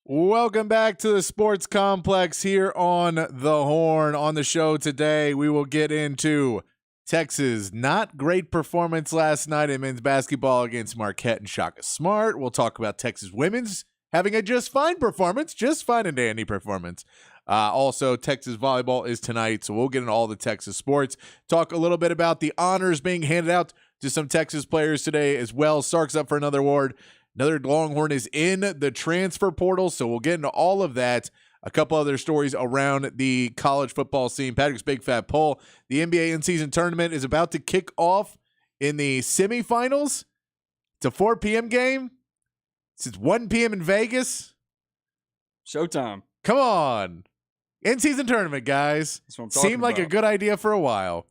Welcome back to the Sports Complex here on The Horn. On the show today, we will get into Texas' not great performance last night in men's basketball against Marquette and Shaka Smart. We'll talk about Texas women's having a just fine performance, just fine and dandy performance. Also, Texas volleyball is tonight, so we'll get into all the Texas sports. Talk a little bit about the honors being handed out to some Texas players today as well. Sark's up for another award. Another Longhorn is in the transfer portal, so we'll get into all of that. A couple other stories around the college football scene. Patrick's Big Fat Poll. The NBA in-season tournament is about to kick off in the semifinals. It's a 4 p.m. game. It's 1 p.m. in Vegas. Showtime. Come on. In-season tournament, guys. That's what I'm talking Seemed like about. a good idea for a while.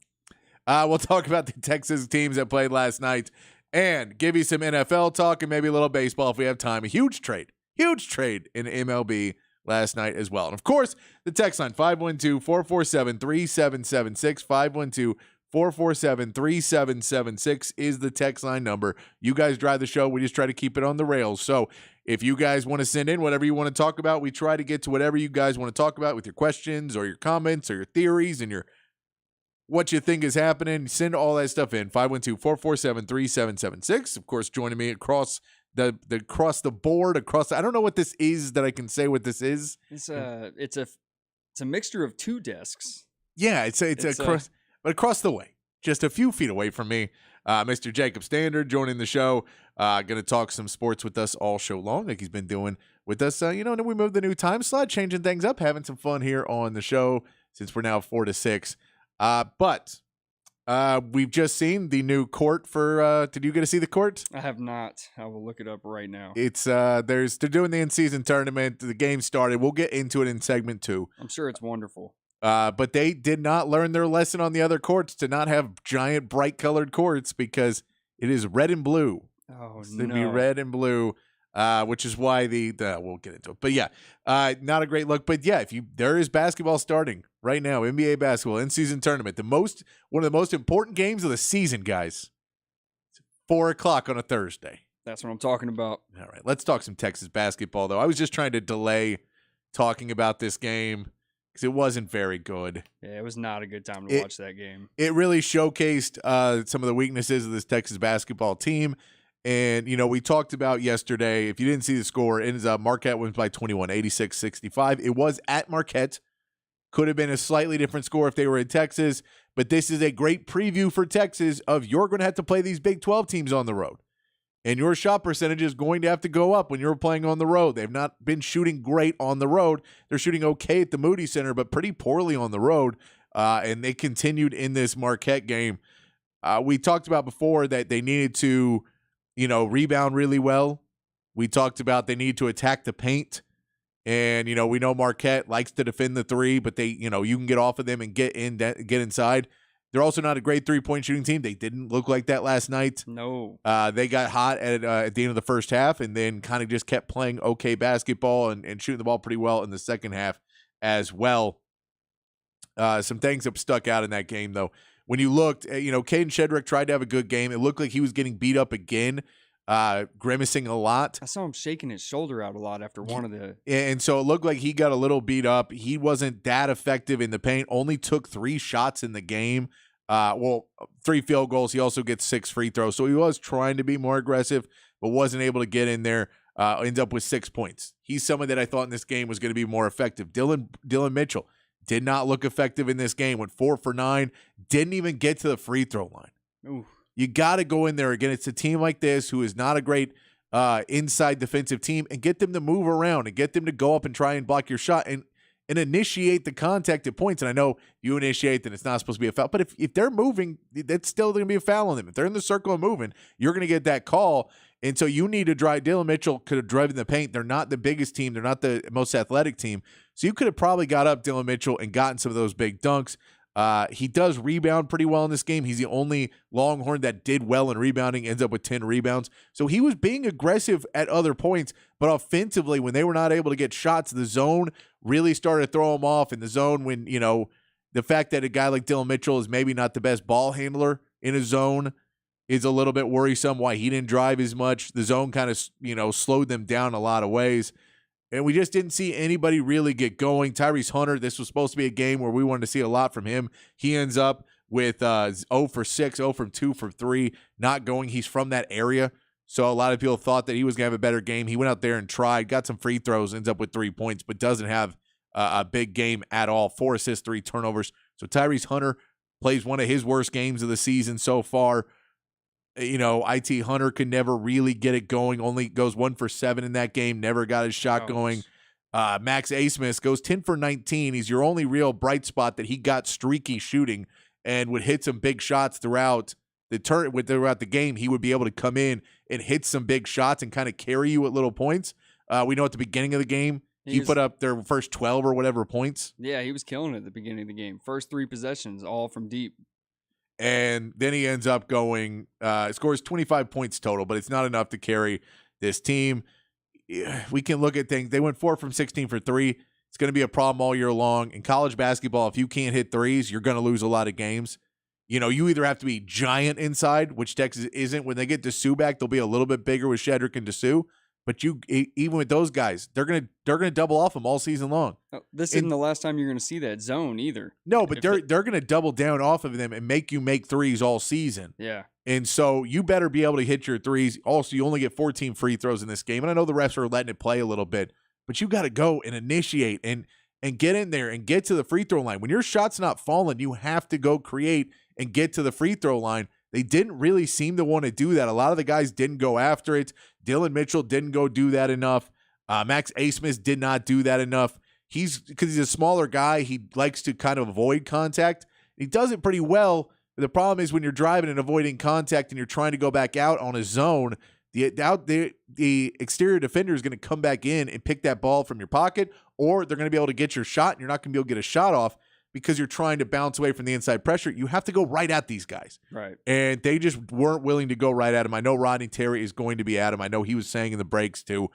We'll talk about the Texas teams that played last night and give you some NFL talk and maybe a little baseball if we have time. A huge trade in MLB last night as well. And, of course, the text line, 512-447-3776, 512-447-3776 is the text line number. You guys drive the show. We just try to keep it on the rails. So if you guys want to send in whatever you want to talk about, we try to get to whatever you guys want to talk about with your questions or your comments or your theories and your what you think is happening. Send all that stuff in. 512-447-3776. Of course, joining me across the board, I don't know what this is that I can say what this is. It's a mixture of two desks. Yeah, it's across the way, just a few feet away from me. Mr. Jacob Standard joining the show. Going to talk some sports with us all show long, like he's been doing with us. And then we moved the new time slot, changing things up, having some fun here on the show since we're now 4 to 6. But we've just seen the new court for. Did you get to see the court? I have not. I will look it up right now. It's they're doing the in-season tournament. The game started. We'll get into it in segment 2. I'm sure it's wonderful. But they did not learn their lesson on the other courts to not have giant, bright-colored courts because it is red and blue. Oh, It's no. going to be red and blue, which is why we'll get into it. But yeah, not a great look. But yeah, there is basketball starting right now, NBA basketball in-season tournament. One of the most important games of the season, guys. It's 4:00 on a Thursday. That's what I'm talking about. All right, let's talk some Texas basketball, though. I was just trying to delay talking about this game because it wasn't very good. Yeah, it was not a good time to watch that game. It really showcased some of the weaknesses of this Texas basketball team. And, we talked about yesterday, if you didn't see the score, it ends up Marquette wins by 21, 86-65. It was at Marquette. Could have been a slightly different score if they were in Texas. But this is a great preview for Texas of you're going to have to play these Big 12 teams on the road. And your shot percentage is going to have to go up when you're playing on the road. They've not been shooting great on the road. They're shooting okay at the Moody Center, but pretty poorly on the road. And they continued in this Marquette game. We talked about before that they needed to, rebound really well. We talked about they need to attack the paint. And, we know Marquette likes to defend the three, but they, you can get off of them and get inside. They're also not a great three-point shooting team. They didn't look like that last night. No. They got hot at the end of the first half and then kind of just kept playing okay basketball and shooting the ball pretty well in the second half as well. Some things that stuck out in that game, though. When you looked, Caden Shedrick tried to have a good game. It looked like he was getting beat up again, grimacing a lot. I saw him shaking his shoulder out a lot after one of the. And so it looked like he got a little beat up. He wasn't that effective in the paint, only took 3 shots in the game. 3 field goals. He also gets 6 free throws. So he was trying to be more aggressive, but wasn't able to get in there. Ends up with 6 points. He's someone that I thought in this game was going to be more effective. Dylan Mitchell did not look effective in this game. Went 4 for 9. Didn't even get to the free throw line. Ooh. You got to go in there again. It's a team like this who is not a great inside defensive team, and get them to move around and get them to go up and try and block your shot and initiate the contact at points. And I know you initiate, then it's not supposed to be a foul. But if they're moving, that's still going to be a foul on them. If they're in the circle and moving, you're going to get that call. And so you need to drive. Dylan Mitchell could have driven the paint. They're not the biggest team. They're not the most athletic team. So you could have probably got up Dylan Mitchell and gotten some of those big dunks. He does rebound pretty well in this game. He's the only Longhorn that did well in rebounding, ends up with 10 rebounds. So he was being aggressive at other points, but offensively, when they were not able to get shots, the zone really started to throw him off. In the zone, when, the fact that a guy like Dylan Mitchell is maybe not the best ball handler in a zone is a little bit worrisome, why he didn't drive as much. The zone kind of, slowed them down a lot of ways. And we just didn't see anybody really get going. Tyrese Hunter, this was supposed to be a game where we wanted to see a lot from him. He ends up with 0 for 6, 0 from 2 for 3, not going. He's from that area. So a lot of people thought that he was going to have a better game. He went out there and tried, got some free throws, ends up with 3 points, but doesn't have a big game at all. 4 assists, 3 turnovers. So Tyrese Hunter plays one of his worst games of the season so far. You know, IT Hunter could never really get it going. Only goes 1 for 7 in that game. Never got his shot going. Max Abmas goes 10 for 19. He's your only real bright spot that he got streaky shooting and would hit some big shots throughout the game. He would be able to come in and hit some big shots and kind of carry you at little points. We know at the beginning of the game, he put up their first 12 or whatever points. Yeah, he was killing it at the beginning of the game. First 3 possessions, all from deep. And then he ends up going, scores 25 points total, but it's not enough to carry this team. We can look at things. They went 4 from 16 for 3. It's going to be a problem all year long. In college basketball, if you can't hit threes, you're going to lose a lot of games. You know, you either have to be giant inside, which Texas isn't. When they get Dessou back, they'll be a little bit bigger with Shedrick and Dessou. But even with those guys, they're gonna double off them all season long. This isn't the last time you're going to see that zone either. No, but they're going to double down off of them and make you make threes all season. Yeah. And so you better be able to hit your threes. Also, you only get 14 free throws in this game. And I know the refs are letting it play a little bit, but you got to go and initiate and get in there and get to the free throw line. When your shot's not falling, you have to go create and get to the free throw line. They didn't really seem to want to do that. A lot of the guys didn't go after it. Dylan Mitchell didn't go do that enough. Max Abmas did not do that enough. Because he's a smaller guy, he likes to kind of avoid contact. He does it pretty well. The problem is when you're driving and avoiding contact and you're trying to go back out on a zone, the exterior defender is going to come back in and pick that ball from your pocket, or they're going to be able to get your shot and you're not going to be able to get a shot off because you're trying to bounce away from the inside pressure. You have to go right at these guys. Right. And they just weren't willing to go right at him. I know Rodney Terry is going to be at him. I know he was saying in the breaks to,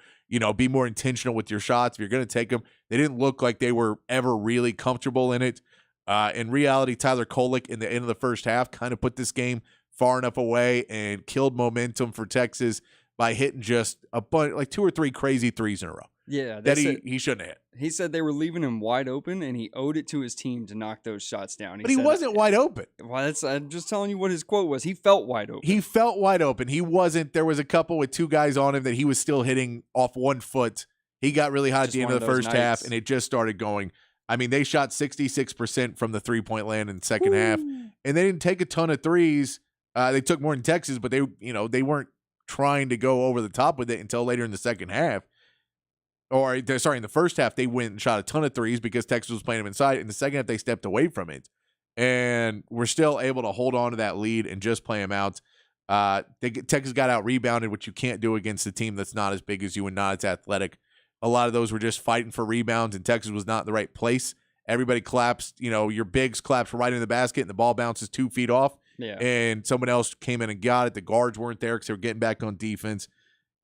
be more intentional with your shots. If you're going to take them, they didn't look like they were ever really comfortable in it. In reality, Tyler Kolek in the end of the first half kind of put this game far enough away and killed momentum for Texas by hitting just a bunch, like 2 or 3 crazy threes in a row. Yeah, that he shouldn't have hit. He said they were leaving him wide open, and he owed it to his team to knock those shots down. But he wasn't wide open. Well, I'm just telling you what his quote was. He felt wide open. He felt wide open. He wasn't. There was a couple with 2 guys on him that he was still hitting off 1 foot. He got really hot at the end of the first half, and it just started going. I mean, they shot 66% from the three-point land in the second half, and they didn't take a ton of threes. They took more than Texas, but they weren't trying to go over the top with it until later in the second half. In the first half, they went and shot a ton of threes because Texas was playing them inside. In the second half, they stepped away from it. And we're still able to hold on to that lead and just play them out. Texas got out-rebounded, which you can't do against a team that's not as big as you and not as athletic. A lot of those were just fighting for rebounds, and Texas was not in the right place. Everybody collapsed. Your bigs collapsed right in the basket, and the ball bounces 2 feet off. Yeah. And someone else came in and got it. The guards weren't there because they were getting back on defense.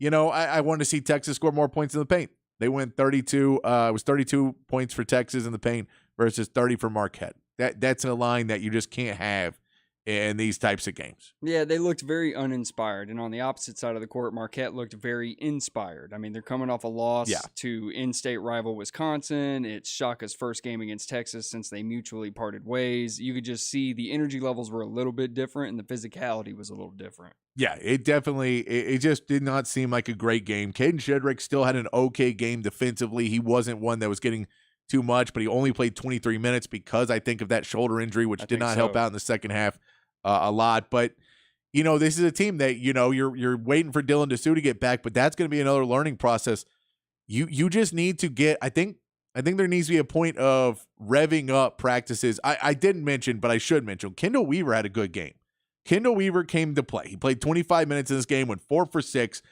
I wanted to see Texas score more points in the paint. They went 32. It was 32 points for Texas in the paint versus 30 for Marquette. That's a line that you just can't have in these types of games. Yeah, they looked very uninspired. And on the opposite side of the court, Marquette looked very inspired. I mean, they're coming off a loss to in-state rival Wisconsin. It's Shaka's first game against Texas since they mutually parted ways. You could just see the energy levels were a little bit different and the physicality was a little different. Yeah, it definitely, it just did not seem like a great game. Caden Shedrick still had an okay game defensively. He wasn't one that was getting too much, but he only played 23 minutes because I think of that shoulder injury, which did not help out in the second half a lot. But, this is a team that, you're waiting for Dylan Dessou to get back, but that's going to be another learning process. You just need to get, I think there needs to be a point of revving up practices. I didn't mention, but I should mention, Kendall Weaver had a good game. Kendall Weaver came to play. He played 25 minutes in this game, went 4 for 6.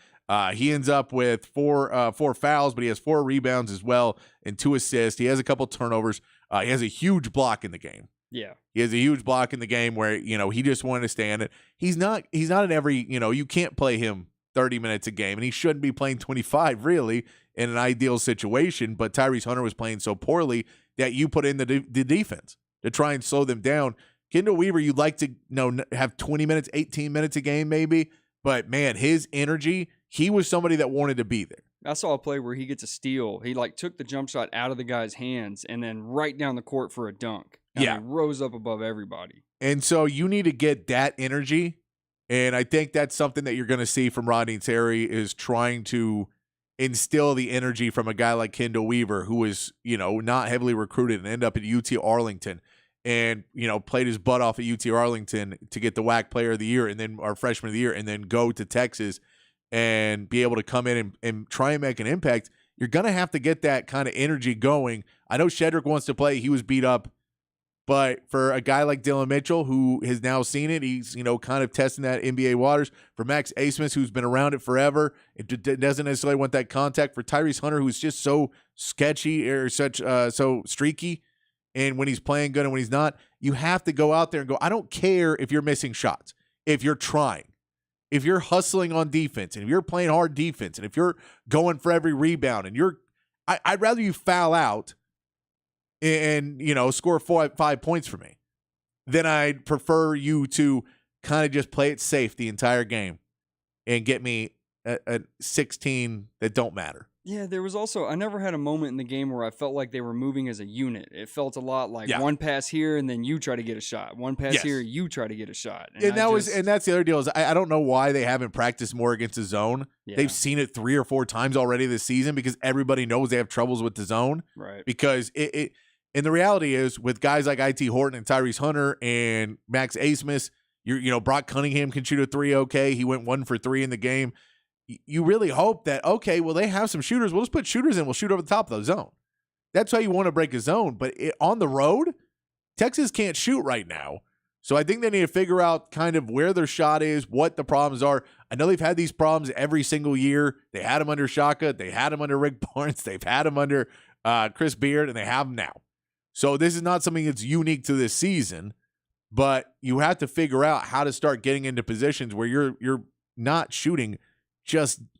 He ends up with four fouls, but he has 4 rebounds as well and 2 assists. He has a couple turnovers. He has a huge block in the game. Yeah. He has a huge block in the game where, he just wanted to stand it. He's not in every, you can't play him 30 minutes a game, and he shouldn't be playing 25 really in an ideal situation, but Tyrese Hunter was playing so poorly that you put in the defense to try and slow them down. Kendall Weaver, you'd like to have 20 minutes, 18 minutes a game maybe, but man, his energy, he was somebody that wanted to be there. I saw a play where he gets a steal. He like took the jump shot out of the guy's hands and then right down the court for a dunk. And Yeah. he rose up above everybody. And so you need to get that energy. And I think that's something that you're going to see from Rodney Terry is trying to instill the energy from a guy like Kendall Weaver, who is, not heavily recruited and ended up at UT Arlington and, played his butt off at UT Arlington to get the WAC player of the year and then our freshman of the year and then go to Texas and be able to come in and try and make an impact. You're going to have to get that kind of energy going. I know Shedrick wants to play. He was beat up. But for a guy like Dylan Mitchell, who has now seen it, he's, kind of testing that NBA waters. For Max Asmus, who's been around it forever, it doesn't necessarily want that contact. For Tyrese Hunter, who's just so sketchy or so streaky, and when he's playing good and when he's not, you have to go out there and go, I don't care if you're missing shots, if you're trying, if you're hustling on defense, and if you're playing hard defense, and if you're going for every rebound, and I'd rather you foul out and, score 5 points for me, then I'd prefer you to kind of just play it safe the entire game and get me a 16 that don't matter. Yeah, there was also, I never had a moment in the game where I felt like they were moving as a unit. It felt a lot like one pass here and then you try to get a shot. One pass here, you try to get a shot. And that's the other deal is I don't know why they haven't practiced more against the zone. Yeah. They've seen it 3 or 4 times already this season because everybody knows they have troubles with the zone. Right. Because and the reality is, with guys like IT Horton and Tyrese Hunter and Max Asmus, Brock Cunningham can shoot a 3 okay. He went 1 for 3 in the game. You really hope that, okay, well, they have some shooters. We'll just put shooters in. We'll shoot over the top of the zone. That's how you want to break a zone. But on the road, Texas can't shoot right now. So I think they need to figure out kind of where their shot is, what the problems are. I know they've had these problems every single year. They had them under Shaka. They had them under Rick Barnes. They've had them under Chris Beard, and they have them now. So this is not something that's unique to this season, but you have to figure out how to start getting into positions where you're not shooting.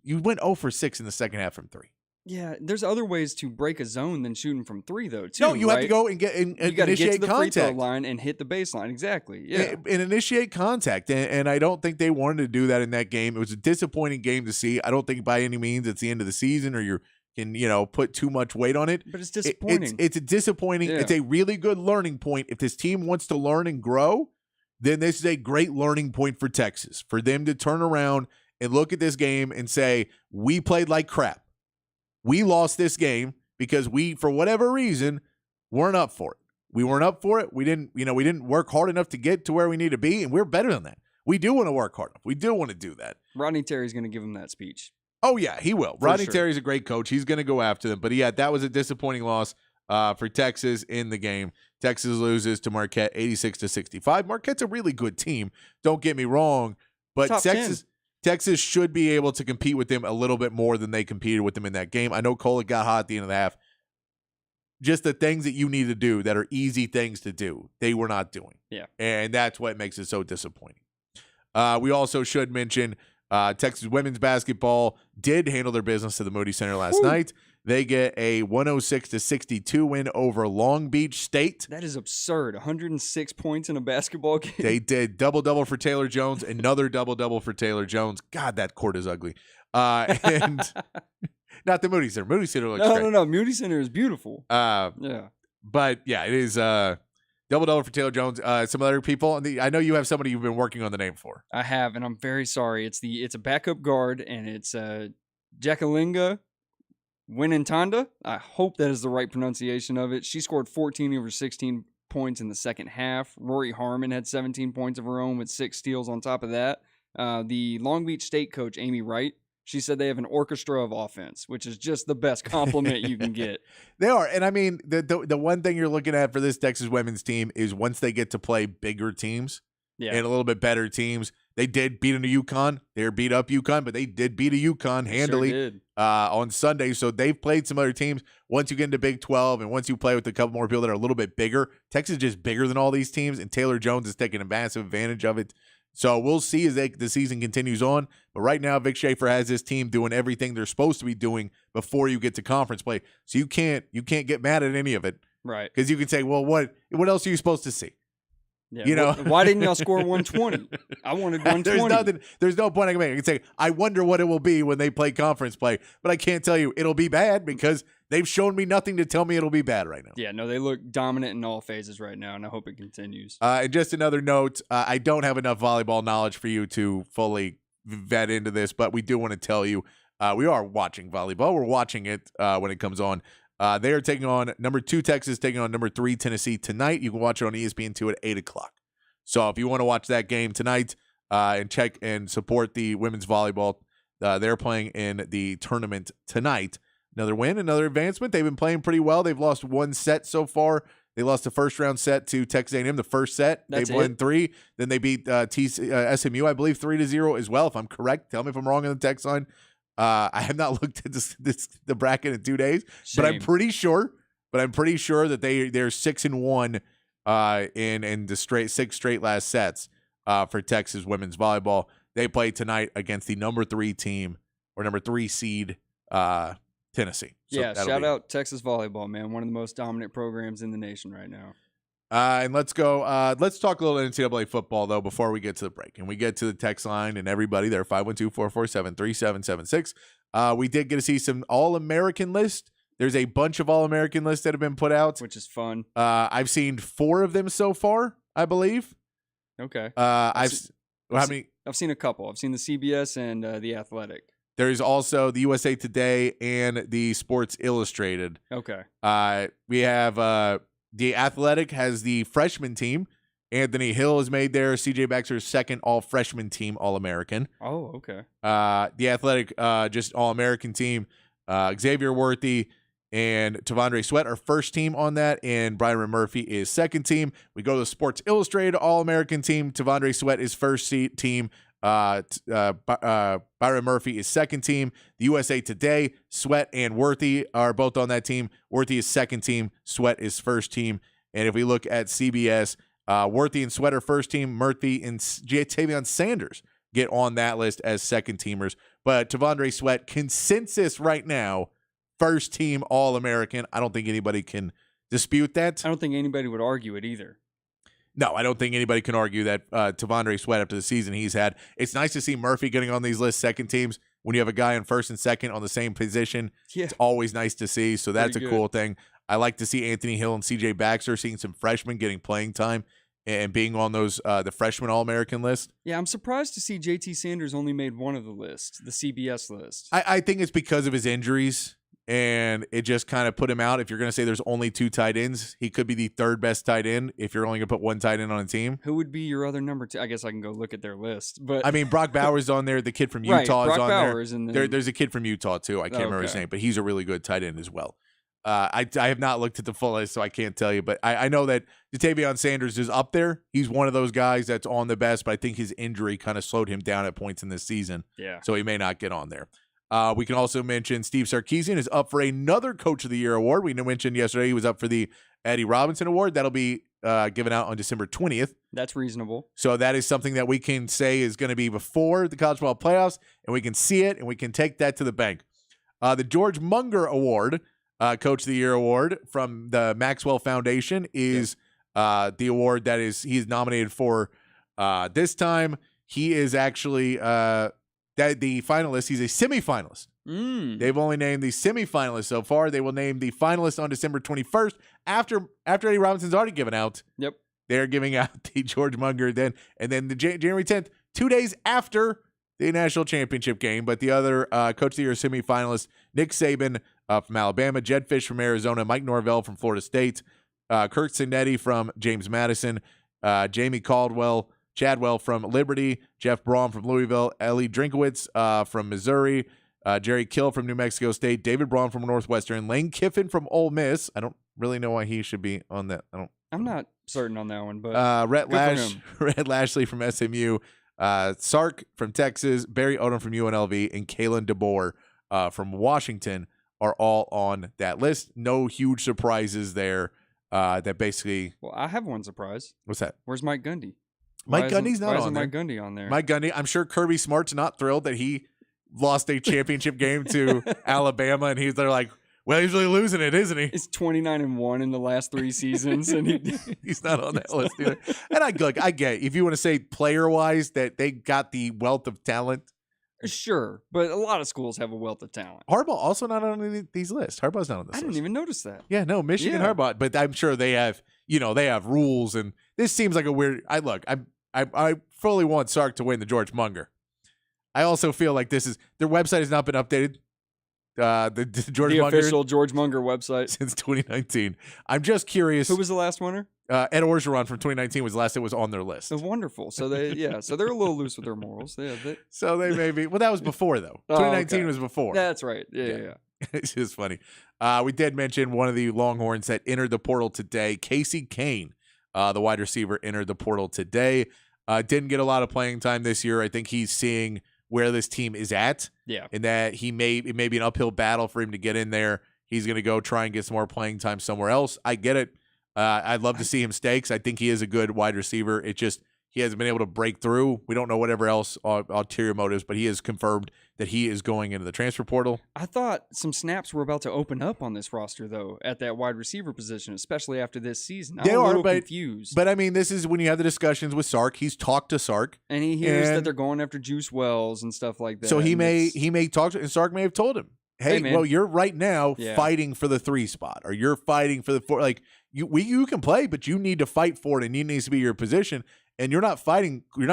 You went 0 for 6 in the second half from 3. Yeah, there's other ways to break a zone than shooting from 3, though. Too, no, you have to go and you got to get to the contact. free throw line and hit the baseline. Exactly. Yeah, and initiate contact. And I don't think they wanted to do that in that game. It was a disappointing game to see. I don't think by any means it's the end of the season or you can put too much weight on it. But it's disappointing. It's a disappointing. Yeah. It's a really good learning point. If this team wants to learn and grow, then this is a great learning point for Texas, for them to turn around and look at this game and say, we played like crap. We lost this game because we, for whatever reason, weren't up for it. We weren't up for it. We didn't work hard enough to get to where we need to be, and we're better than that. We do want to work hard enough. We do want to do that. Rodney Terry's going to give him that speech. Oh, yeah, he will. Rodney Terry's a great coach. He's going to go after them. But, yeah, that was a disappointing loss for Texas in the game. Texas loses to Marquette 86-65. Marquette's a really good team. Don't get me wrong. But Texas should be able to compete with them a little bit more than they competed with them in that game. I know Kolek got hot at the end of the half. Just the things that you need to do that are easy things to do, they were not doing. Yeah. And that's what makes it so disappointing. We also should mention Texas women's basketball did handle their business to the Moody Center last night. They get a 106-62 win over Long Beach State. That is absurd. 106 points in a basketball game. They did double-double for Taylor Jones, another double-double for Taylor Jones. God, that court is ugly. And not the Moody Center. Moody Center looks great. No. Moody Center is beautiful. Yeah. But, yeah, it is double-double for Taylor Jones. Some other people. I know you have somebody you've been working on the name for. I have, and I'm very sorry. It's a backup guard, and it's Jekalinga Winantanda. I hope that is the right pronunciation of it. She scored 14 over 16 points in the second half. Rory Harmon had 17 points of her own with 6 steals on top of that. The Long Beach State coach, Amy Wright, she said they have an orchestra of offense, which is just the best compliment you can get. They are. And I mean, the one thing you're looking at for this Texas women's team is once they get to play bigger teams and a little bit better teams. They did beat into UConn. They beat up UConn, but they did beat a UConn handily on Sunday. So they've played some other teams. Once you get into Big 12 and once you play with a couple more people that are a little bit bigger, Texas is just bigger than all these teams, and Taylor Jones is taking a massive advantage of it. So we'll see as the season continues on. But right now, Vic Schaefer has his team doing everything they're supposed to be doing before you get to conference play. So you can't get mad at any of it. Right. Because you can say, well, what else are you supposed to see? Yeah, why didn't y'all score 120? I wanted 120. There's no point I can make. I can say, I wonder what it will be when they play conference play, but I can't tell you it'll be bad because they've shown me nothing to tell me it'll be bad right now. Yeah, no, they look dominant in all phases right now, and I hope it continues. And just another note, I don't have enough volleyball knowledge for you to fully vet into this, but we do want to tell you we are watching volleyball. We're watching it when it comes on. They are taking on number 2 Texas, taking on number 3 Tennessee tonight. You can watch it on ESPN2 at 8 o'clock. So if you want to watch that game tonight and check and support the women's volleyball, they're playing in the tournament tonight. Another win, another advancement. They've been playing pretty well. They've lost 1 set so far. They lost the first round set to Texas A&M, the first set. They've won 3. Then they beat SMU, I believe, 3-0 as well, if I'm correct. Tell me if I'm wrong on the text line. I have not looked at the bracket in 2 days, but I'm pretty sure that they're 6-1 in the 6 straight last sets for Texas women's volleyball. They play tonight against the number 3 team or number 3 seed Tennessee. So yeah, shout out Texas volleyball, man. One of the most dominant programs in the nation right now. And let's go. Let's talk a little NCAA football, though, before we get to the break. And we get to the text line and everybody there, 512-447-3776. We did get to see some All-American lists. There's a bunch of All-American lists that have been put out. Which is fun. I've seen 4 of them so far, I believe. Okay. I've seen a couple. I've seen the CBS and the Athletic. There's also the USA Today and the Sports Illustrated. Okay. We have... The Athletic has the freshman team. Anthony Hill is made there. CJ Baxter's second all-freshman team All-American. Oh, okay. The Athletic just All-American team. Xavier Worthy and Tavondre Sweat are first team on that, and Byron Murphy is second team. We go to the Sports Illustrated All-American team. Tavondre Sweat is first team. Byron Murphy is second team. The USA Today, Sweat and Worthy are both on that team. Worthy is second team. Sweat is first team. And if we look at CBS, Worthy and Sweat are first team. Murphy and Tavion Sanders get on that list as second teamers. But Tavondre Sweat, consensus right now, first team All-American. I don't think anybody can dispute that. I don't think anybody would argue it either. No, I don't think anybody can argue that Tavondre Sweat after the season he's had. It's nice to see Murphy getting on these lists, second teams. When you have a guy in first and second on the same position, it's always nice to see. So that's a cool thing. I like to see Anthony Hill and CJ Baxter seeing some freshmen getting playing time and being on those the freshman All-American list. Yeah, I'm surprised to see JT Sanders only made one of the lists, the CBS list. I think it's because of his injuries. And it just kind of put him out. If you're going to say there's only 2 tight ends, he could be the 3rd best tight end if you're only going to put 1 tight end on a team. Who would be your other number 2? I guess I can go look at their list. But I mean, Brock Bowers on there. The kid from Utah is on Bowers there. There's a kid from Utah, too. I can't remember his name, but he's a really good tight end as well. I have not looked at the full list, so I can't tell you. But I know that Tavion Sanders is up there. He's one of those guys that's on the best, but I think his injury kind of slowed him down at points in this season. Yeah. So he may not get on there. We can also mention Steve Sarkisian is up for another Coach of the Year award. We mentioned yesterday he was up for the Eddie Robinson Award. That'll be given out on December 20th. That's reasonable. So that is something that we can say is going to be before the college football playoffs, and we can see it, and we can take that to the bank. The George Munger Award, Coach of the Year award from the Maxwell Foundation is the award that he's nominated for this time. He is actually the finalist. He's a semifinalist. They've only named the semifinalists so far. They will name the finalists on December 21st after Eddie Robinson's already given out. Yep. They're giving out the George Munger then, and then the January 10th, 2 days after the national championship game. But the other Coach of the Year semifinalists, Nick Saban from Alabama, Jed Fish from Arizona, Mike Norvell from Florida State, Kirk Cinetti from James Madison, Jamie Chadwell from Liberty, Jeff Braun from Louisville, Ellie Drinkowitz from Missouri, Jerry Kill from New Mexico State, David Braun from Northwestern, Lane Kiffin from Ole Miss. I don't really know why he should be on that. I'm not certain on that one, but Rhett Lashley from SMU, Sark from Texas, Barry Odom from UNLV, and Kalen DeBoer from Washington are all on that list. No huge surprises there. That basically. Well, I have one surprise. What's that? Where's Mike Gundy? Mike Gundy's not on there. Why isn't Mike Gundy on there? Mike Gundy, I'm sure Kirby Smart's not thrilled that he lost a championship game to Alabama, and they're like, Well, he's really losing it, isn't he? He's 29-1 in the last 3 seasons, and he's not on that list either. And I get if you want to say player wise that they got the wealth of talent. Sure, but a lot of schools have a wealth of talent. Harbaugh also not on these lists. Harbaugh's not on this list. I didn't even notice that. Yeah, no, Michigan Harbaugh, but I'm sure they have, they have rules, and this seems like a weird. I fully want Sark to win the George Munger. I also feel like their website has not been updated. The George Munger official George Munger website since 2019. I'm just curious. Who was the last winner? Ed Orgeron from 2019 was the last that was on their list. Oh, wonderful. So they're a little loose with their morals. So they may be. Well, that was before though. 2019 was before. That's right. Yeah. It's just funny. We did mention one of the Longhorns that entered the portal today. Casey Kane, the wide receiver, entered the portal today. Didn't get a lot of playing time this year. I think he's seeing where this team is at. Yeah. And that it may be an uphill battle for him to get in there. He's going to go try and get some more playing time somewhere else. I get it. I'd love to see him stay because I think he is a good wide receiver. It just he hasn't been able to break through. We don't know whatever else ulterior motives, but he has confirmed that he is going into the transfer portal. I thought some snaps were about to open up on this roster, though, at that wide receiver position, especially after this season. I'm a little confused. But, I mean, this is when you have the discussions with Sark. He's talked to Sark. And he hears that they're going after Juice Wells and stuff like that. So he may talk to and Sark may have told him, hey well, you're right now fighting for the 3 spot, or you're fighting for the 4. Like, you can play, but you need to fight for it, and it needs to be your position. And you're not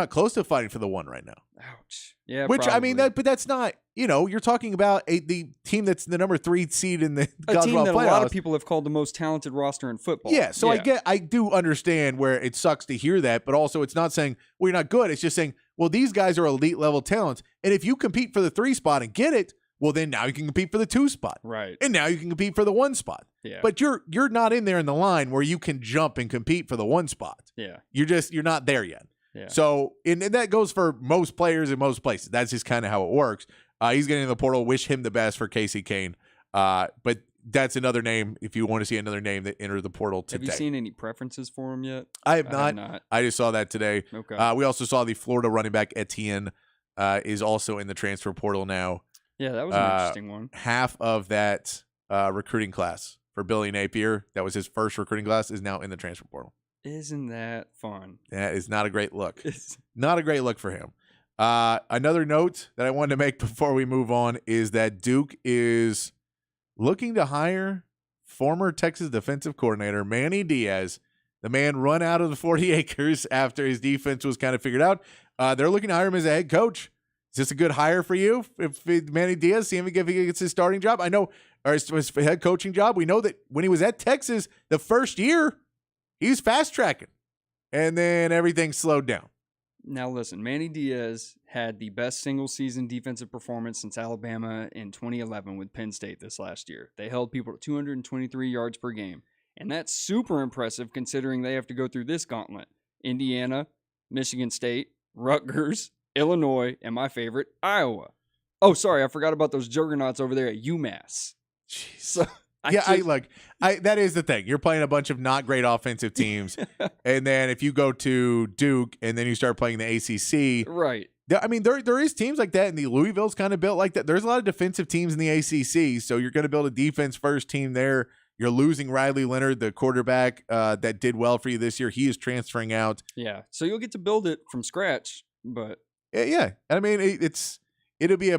close to fighting for the 1 right now. Ouch. Yeah, which probably. I mean, but that's not. You're talking about the team that's the number 3 seed in the college team that playoffs. A lot of people have called the most talented roster in football. Yeah, so I do understand where it sucks to hear that, but also it's not saying well you're not good. It's just saying well these guys are elite level talents, and if you compete for the 3 spot and get it, well then now you can compete for the 2 spot, right? And now you can compete for the 1 spot. Yeah, but you're not in there in the line where you can jump and compete for the 1 spot. Yeah, you're not there yet. Yeah. So, and that goes for most players in most places. That's just kind of how it works. He's getting in the portal. Wish him the best for Casey Kane. But that's another name, if you want to see another name that entered the portal today. Have you seen any preferences for him yet? I have not. I just saw that today. Okay. We also saw the Florida running back Etienne is also in the transfer portal now. Yeah, that was an interesting one. Half of that recruiting class for Billy Napier, that was his first recruiting class, is now in the transfer portal. Isn't that fun? That is not a great look. Not a great look for him. Another note that I wanted to make before we move on is that Duke is looking to hire former Texas defensive coordinator Manny Diaz. The man run out of the 40 acres after his defense was kind of figured out. They're looking to hire him as a head coach. Is this a good hire for you? If Manny Diaz, see if he gets his starting job. I know, or his head coaching job. We know that when he was at Texas the first year, he was fast tracking, and then everything slowed down. Now listen, Manny Diaz had the best single season defensive performance since Alabama in 2011 with Penn State this last year. They held people to 223 yards per game, and that's super impressive considering they have to go through this gauntlet: Indiana, Michigan State, Rutgers, Illinois, and my favorite, Iowa. Oh, sorry, I forgot about those juggernauts over there at UMass. Jeez. So, that is the thing. You're playing a bunch of not great offensive teams, and then if you go to Duke and then you start playing the ACC, right? I mean, there is teams like that, and the Louisville's kind of built like that. There's a lot of defensive teams in the ACC, so you're going to build a defense first team there. You're losing Riley Leonard, the quarterback that did well for you this year. He is transferring out. Yeah, so you'll get to build it from scratch, but yeah, I mean, it'll be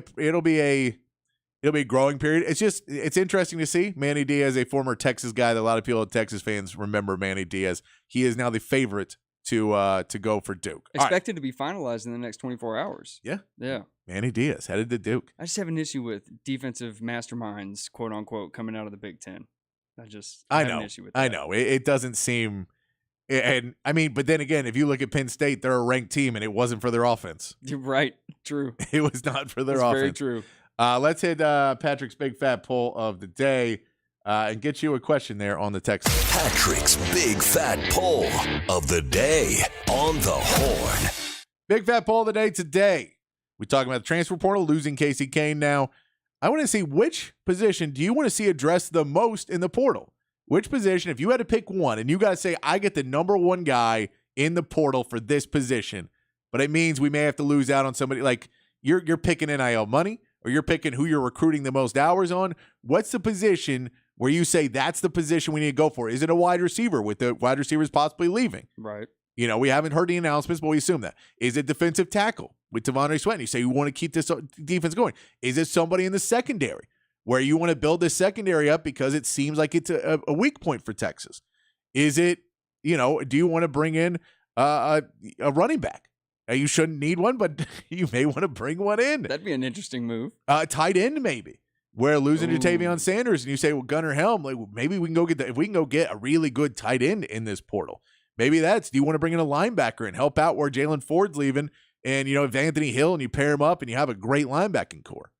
a growing period. It's interesting to see Manny Diaz, a former Texas guy that a lot of people, Texas fans, remember Manny Diaz. He is now the favorite to go for Duke. Expected to be finalized in the next 24 hours. Yeah. Yeah. Manny Diaz headed to Duke. I just have an issue with defensive masterminds, quote unquote, coming out of the Big Ten. I have know. An issue with that. I know. It doesn't seem. And I mean, but then again, if you look at Penn State, they're a ranked team, and it wasn't for their offense. You're right. True. It was not for their offense. Very true. Let's hit Patrick's big fat poll of the day and get you a question there on the text. Patrick's big fat poll of the day on the Horn. Big fat poll of the day today. We're talking about the transfer portal, losing Casey Kane now. I want to see which position do you want to see addressed the most in the portal? Which position, if you had to pick one, and you got to say, I get the number one guy in the portal for this position, but it means we may have to lose out on somebody like you're picking NIL money, or you're picking who you're recruiting the most hours on, what's the position where you say that's the position we need to go for? Is it a wide receiver with the wide receivers possibly leaving? Right. We haven't heard the announcements, but we assume that. Is it defensive tackle with Devondre Sweat? You say you want to keep this defense going. Is it somebody in the secondary where you want to build this secondary up because it seems like it's a weak point for Texas? Is it, do you want to bring in a running back? You shouldn't need one, but you may want to bring one in. That'd be an interesting move. Tight end, maybe. Where losing to Tavion Sanders, and you say, well, Gunnar Helm, like maybe we can go get if we can go get a really good tight end in this portal. Maybe do you want to bring in a linebacker and help out where Jalen Ford's leaving, and if Anthony Hill and you pair him up and you have a great linebacking core.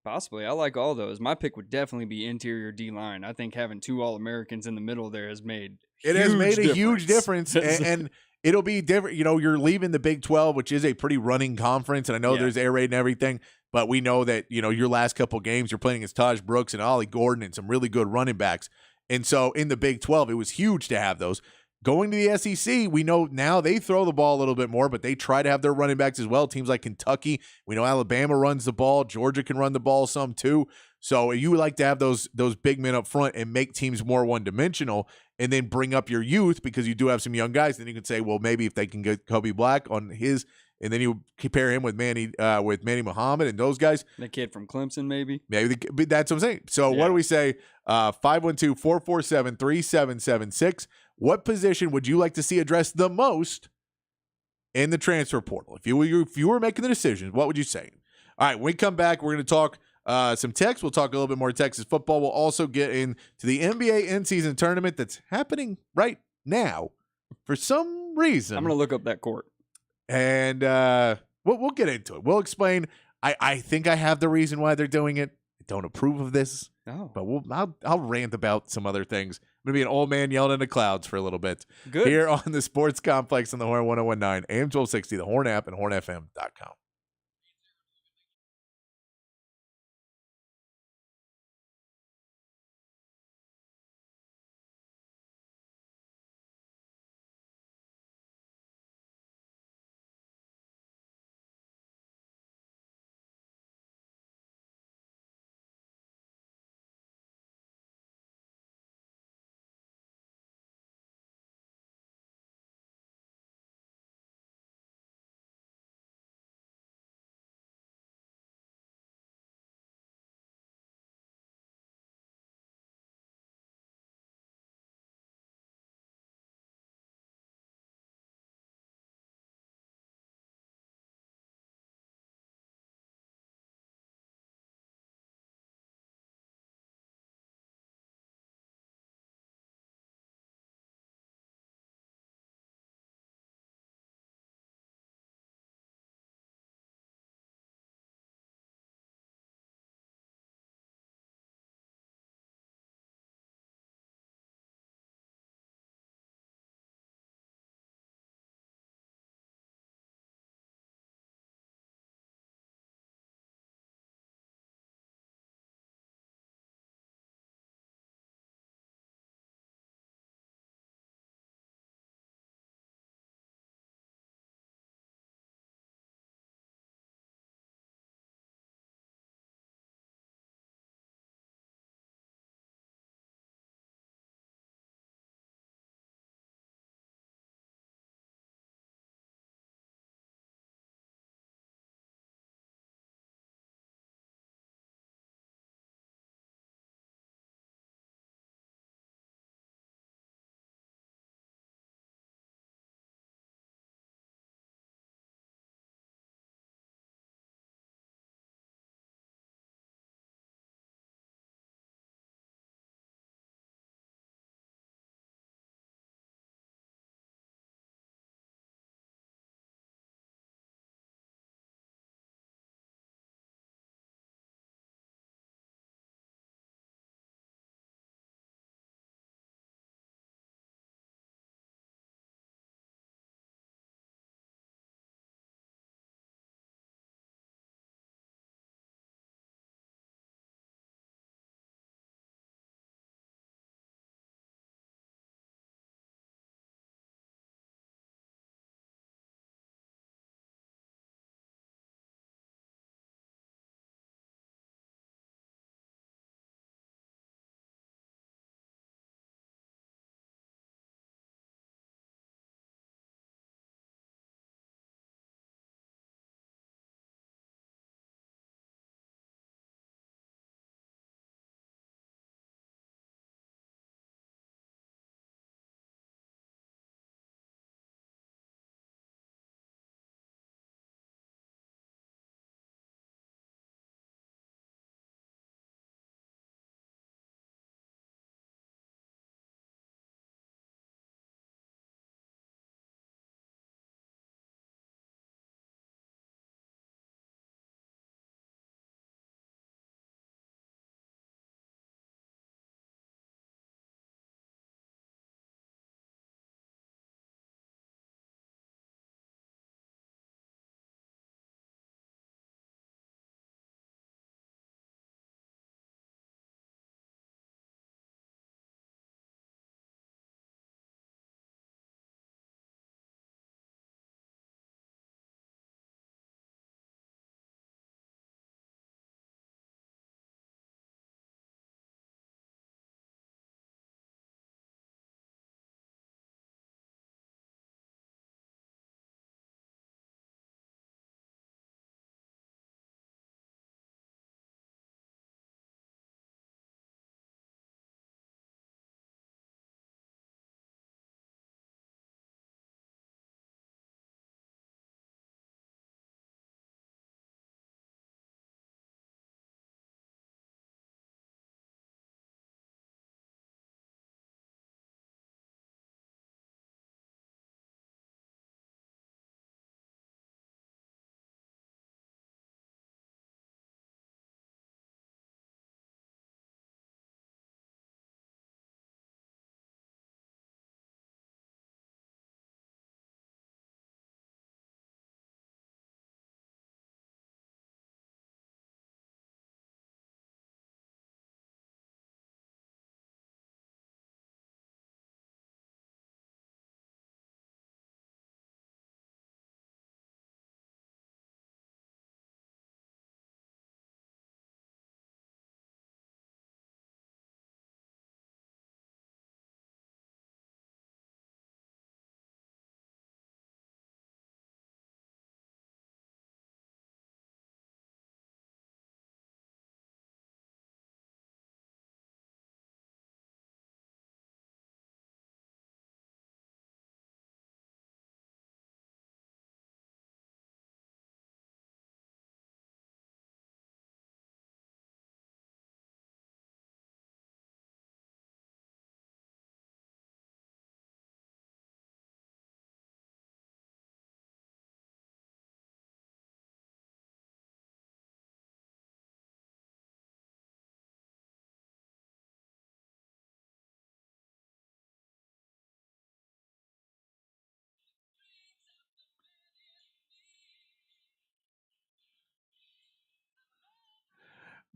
Possibly. I like all those. My pick would definitely be interior D-line. I think having 2 All-Americans in the middle there has made a huge difference. and it'll be different. You're leaving the Big 12, which is a pretty running conference, and I know there's air raid and everything, but we know that, your last couple games you're playing against Taj Brooks and Ollie Gordon and some really good running backs. And so in the Big 12, it was huge to have those. Going to the SEC, we know now they throw the ball a little bit more, but they try to have their running backs as well. Teams like Kentucky, we know Alabama runs the ball. Georgia can run the ball some too. So you would like to have those big men up front and make teams more one-dimensional and then bring up your youth because you do have some young guys. Then you can say, well, maybe if they can get Kobe Black on his – and then you compare him with Manny Muhammad and those guys. The kid from Clemson, maybe. Maybe that's what I'm saying. So what do we say? 512-447-3776. What position would you like to see addressed the most in the transfer portal? If you were making the decisions, what would you say? All right, when we come back, we're going to talk some Tex. We'll talk a little bit more Texas football. We'll also get into the NBA in-season tournament that's happening right now for some reason. I'm going to look up that court. And we'll get into it. We'll explain. I think I have the reason why they're doing it. I don't approve of this. Oh. But I'll rant about some other things. I'm going to be an old man yelling in the clouds for a little bit. Good. Here on the Sports Complex on the Horn 1019, AM 1260, the Horn app, and hornfm.com.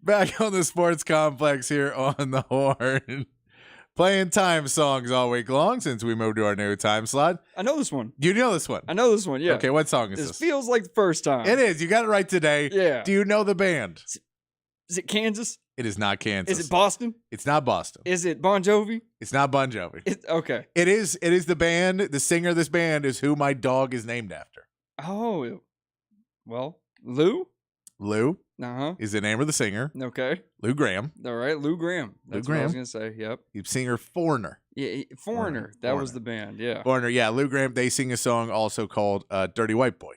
Back on the sports complex here on the Horn. Playing time songs all week long since we moved to our new time slot. I know this one. You know this one? I know this one, yeah. Okay, what song is this? This feels like the first time. It is. You got it right today. Yeah. Do you know the band? Is it Kansas? It is not Kansas. Is it Boston? It's not Boston. Is it Bon Jovi? It's not Bon Jovi. Okay. It is the band. The singer of this band is who my dog is named after. Oh, well, Lou? Lou Uh-huh. is the name of the singer. Okay. Lou Graham. All right, Lou Graham. That's what I was going to say. Yep. The singer Foreigner. Yeah, Foreigner. That was the band, yeah. Foreigner, yeah. Lou Graham, they sing a song also called Dirty White Boy.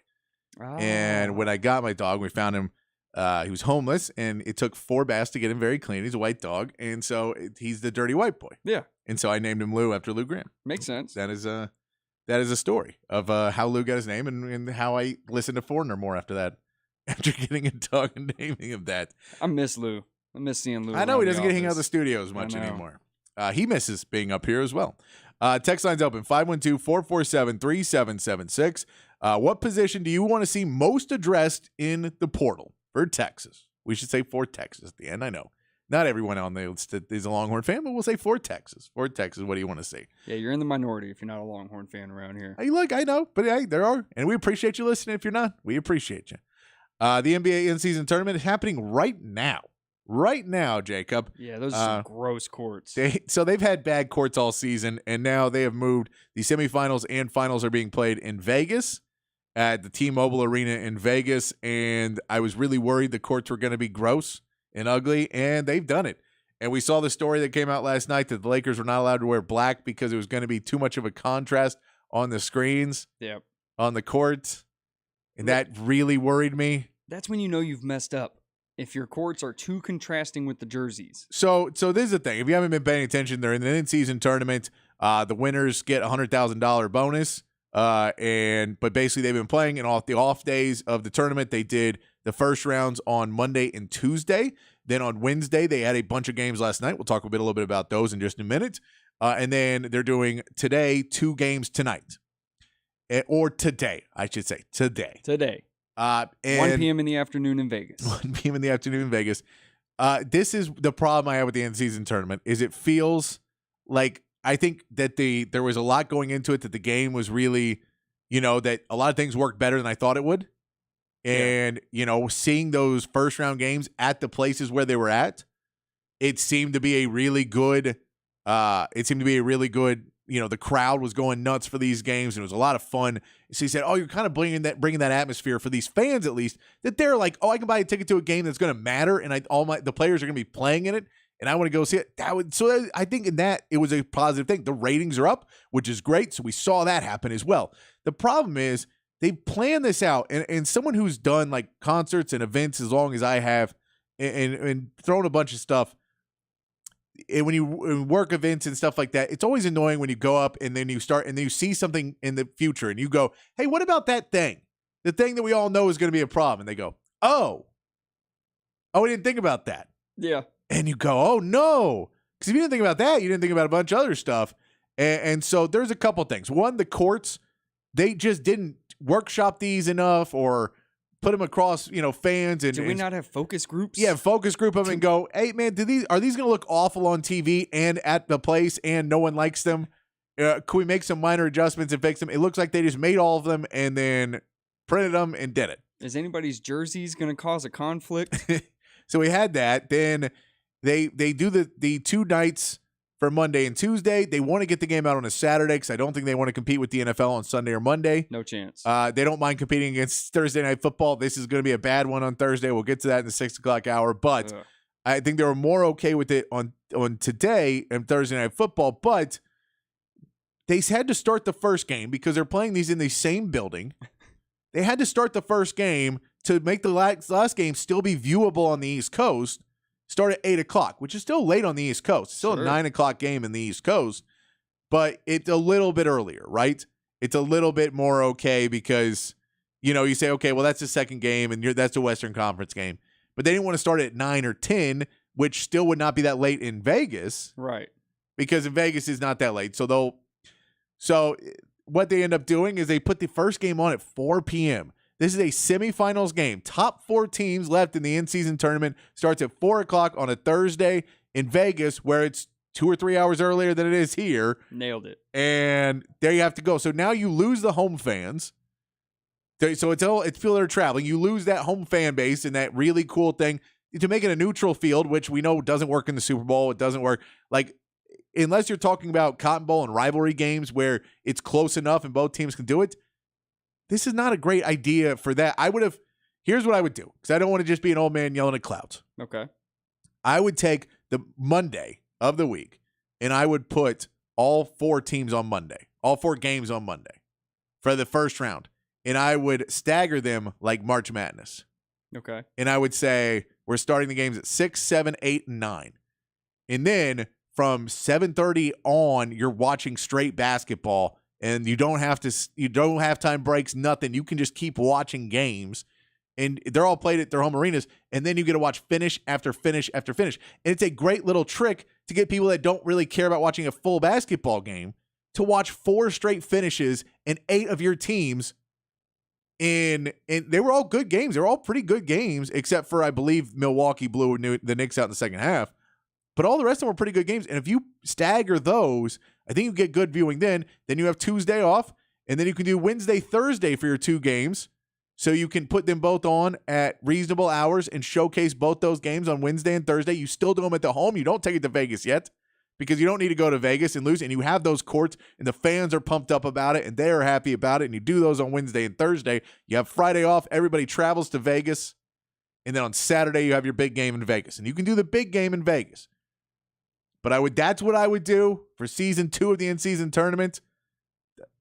And when I got my dog, we found him. He was homeless, and it took 4 baths to get him very clean. He's a white dog, and so he's the dirty white boy. Yeah. And so I named him Lou after Lou Graham. Makes sense. That is a story of how Lou got his name and how I listened to Foreigner more after that. After getting a dog and naming him that. I miss Lou. I miss seeing Lou. I know he doesn't get to hang out in the office. studios much anymore. He misses being up here as well. Text line's open, 512-447-3776. What position do you want to see most addressed in the portal for Texas? We should say for Texas at the end. I know not everyone on the list is a Longhorn fan, but we'll say for Texas. For Texas, what do you want to see? Yeah, you're in the minority if you're not a Longhorn fan around here. Hey, look, I know, but hey, there are. And we appreciate you listening. If you're not, we appreciate you. The NBA in-season tournament is happening right now. Right now, Jacob. Yeah, those are some gross courts. They've had bad courts all season, and now they have moved. The semifinals and finals are being played in Vegas at the T-Mobile Arena in Vegas, and I was really worried the courts were going to be gross and ugly, and they've done it. And we saw the story that came out last night that the Lakers were not allowed to wear black because it was going to be too much of a contrast on the screens, on the court, and that really worried me. That's when you know you've messed up. If your courts are too contrasting with the jerseys. So this is the thing. If you haven't been paying attention, they're in the in-season tournament. The winners get a $100,000 bonus. But basically they've been playing, and off the off days of the tournament, they did the first rounds on Monday and Tuesday. Then on Wednesday, they had a bunch of games last night. We'll talk a little bit about those in just a minute. And then they're doing today 2 games tonight. Or today, I should say. Today. And 1 p.m. in the afternoon in Vegas. 1 p.m. in the afternoon in Vegas. This is the problem I have with the end-season tournament, is it feels like, I think that there was a lot going into it, that the game was really, that a lot of things worked better than I thought it would. And, seeing those first-round games at the places where they were at, it seemed to be a really good, the crowd was going nuts for these games, and it was a lot of fun. So he said, you're kind of bringing that atmosphere for these fans, at least, that they're like, I can buy a ticket to a game that's going to matter, and the players are going to be playing in it, and I want to go see it. So I think in that, it was a positive thing. The ratings are up, which is great, so we saw that happen as well. The problem is they planned this out, and someone who's done like concerts and events as long as I have, and thrown a bunch of stuff, and when you work events and stuff like that, it's always annoying when you go up and then you start and then you see something in the future and you go, hey, what about that thing? The thing that we all know is going to be a problem. And they go, we didn't think about that. Yeah. And you go, oh, no. Because if you didn't think about that, you didn't think about a bunch of other stuff. And so there's a couple things. One, the courts, they just didn't workshop these enough or put them across, fans. And do we not have focus groups? Yeah, focus group them and go, hey, man, are these going to look awful on TV and at the place and no one likes them? Can we make some minor adjustments and fix them? It looks like they just made all of them and then printed them and did it. Is anybody's jerseys going to cause a conflict? So we had that. Then they do the 2 nights for Monday and Tuesday. They want to get the game out on a Saturday because I don't think they want to compete with the NFL on Sunday or Monday. No chance. They don't mind competing against Thursday Night Football. This is going to be a bad one on Thursday. We'll get to that in the 6 o'clock hour. But I think they were more okay with it on today and Thursday Night Football. But they had to start the first game because they're playing these in the same building. They had to start the first game to make the last game still be viewable on the East Coast. Start at 8 o'clock, which is still late on the East Coast. It's still a 9 o'clock game in the East Coast, but it's a little bit earlier, right? It's a little bit more okay because, you say, okay, well, that's the second game, and that's a Western Conference game. But they didn't want to start at 9 or 10, which still would not be that late in Vegas. Right. Because in Vegas is not that late. So what they end up doing is they put the first game on at 4 p.m. This is a semifinals game. Top 4 teams left in the in-season tournament. Starts at 4 o'clock on a Thursday in Vegas, where it's 2 or 3 hours earlier than it is here. Nailed it. And there you have to go. So now you lose the home fans. So it's people that are traveling. You lose that home fan base and that really cool thing to make it a neutral field, which we know doesn't work in the Super Bowl. It doesn't work. Like, unless you're talking about Cotton Bowl and rivalry games where it's close enough and both teams can do it, this is not a great idea for that. Here's what I would do, because I don't want to just be an old man yelling at clouds. Okay. I would take the Monday of the week, and I would put all 4 teams on Monday, all 4 games on Monday for the first round. And I would stagger them like March Madness. Okay. And I would say we're starting the games at 6, 7, 8, and 9. And then from 7:30 on, you're watching straight basketball, and you don't have time breaks, nothing. You can just keep watching games. And they're all played at their home arenas, and then you get to watch finish after finish after finish. And it's a great little trick to get people that don't really care about watching a full basketball game to watch 4 straight finishes in 8 of your teams. And they were all good games. They were all pretty good games, except for, I believe, Milwaukee blew the Knicks out in the second half. But all the rest of them were pretty good games. And if you stagger those, I think you get good viewing then. Then you have Tuesday off, and then you can do Wednesday, Thursday for your 2 games. So you can put them both on at reasonable hours and showcase both those games on Wednesday and Thursday. You still do them at the home. You don't take it to Vegas yet, because you don't need to go to Vegas and lose. And you have those courts, and the fans are pumped up about it, and they are happy about it. And you do those on Wednesday and Thursday. You have Friday off. Everybody travels to Vegas. And then on Saturday, you have your big game in Vegas. And you can do the big game in Vegas. But that's what I would do for season 2 of the in-season tournament.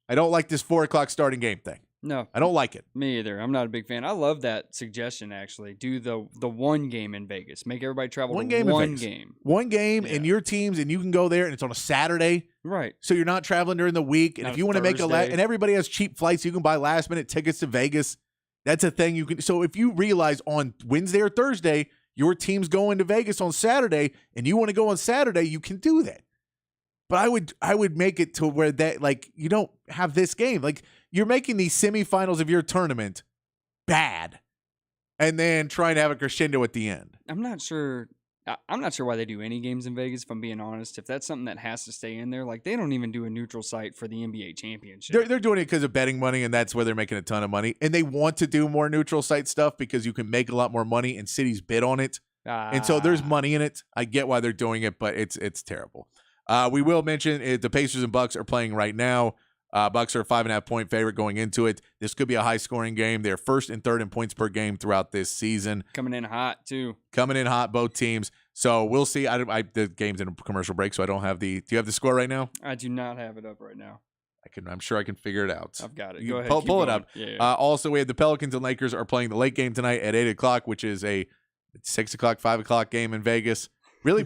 I don't like this 4 o'clock starting game thing. No. I don't like it. Me either. I'm not a big fan. I love that suggestion, actually. Do the one game in Vegas. Make everybody travel One to game in one Vegas. game. One game Yeah. and your teams, and you can go there, and it's on a Saturday. Right. So you're not traveling during the week. And Not if you want to make Thursday. and everybody has cheap flights, you can buy last-minute tickets to Vegas. That's a thing you can. So if you realize on Wednesday or Thursday, your team's going to Vegas on Saturday, and you want to go on Saturday, you can do that. But I would make it to where that, like, you don't have this game. Like, you're making these semifinals of your tournament bad, and then trying to have a crescendo at the end. I'm not sure why they do any games in Vegas, if I'm being honest. If that's something that has to stay in there, like, they don't even do a neutral site for the NBA championship. They're doing it because of betting money, and that's where they're making a ton of money. And they want to do more neutral site stuff because you can make a lot more money, and cities bid on it. And so there's money in it. I get why they're doing it, but it's terrible. We will mention the Pacers and Bucks are playing right now. Bucks are a 5.5-point favorite going into it. This could be a high-scoring game. They're first and third in points per game throughout this season. Coming in hot, too. Coming in hot, both teams. So we'll see. The game's in a commercial break, so I don't have do you have the score right now? I do not have it up right now. I'm sure I can figure it out. I've got it. You Go ahead. pull it going. up. Yeah. Also, we have the Pelicans and Lakers are playing the late game tonight at 8 o'clock, which is a 6 o'clock, 5 o'clock game in Vegas. Really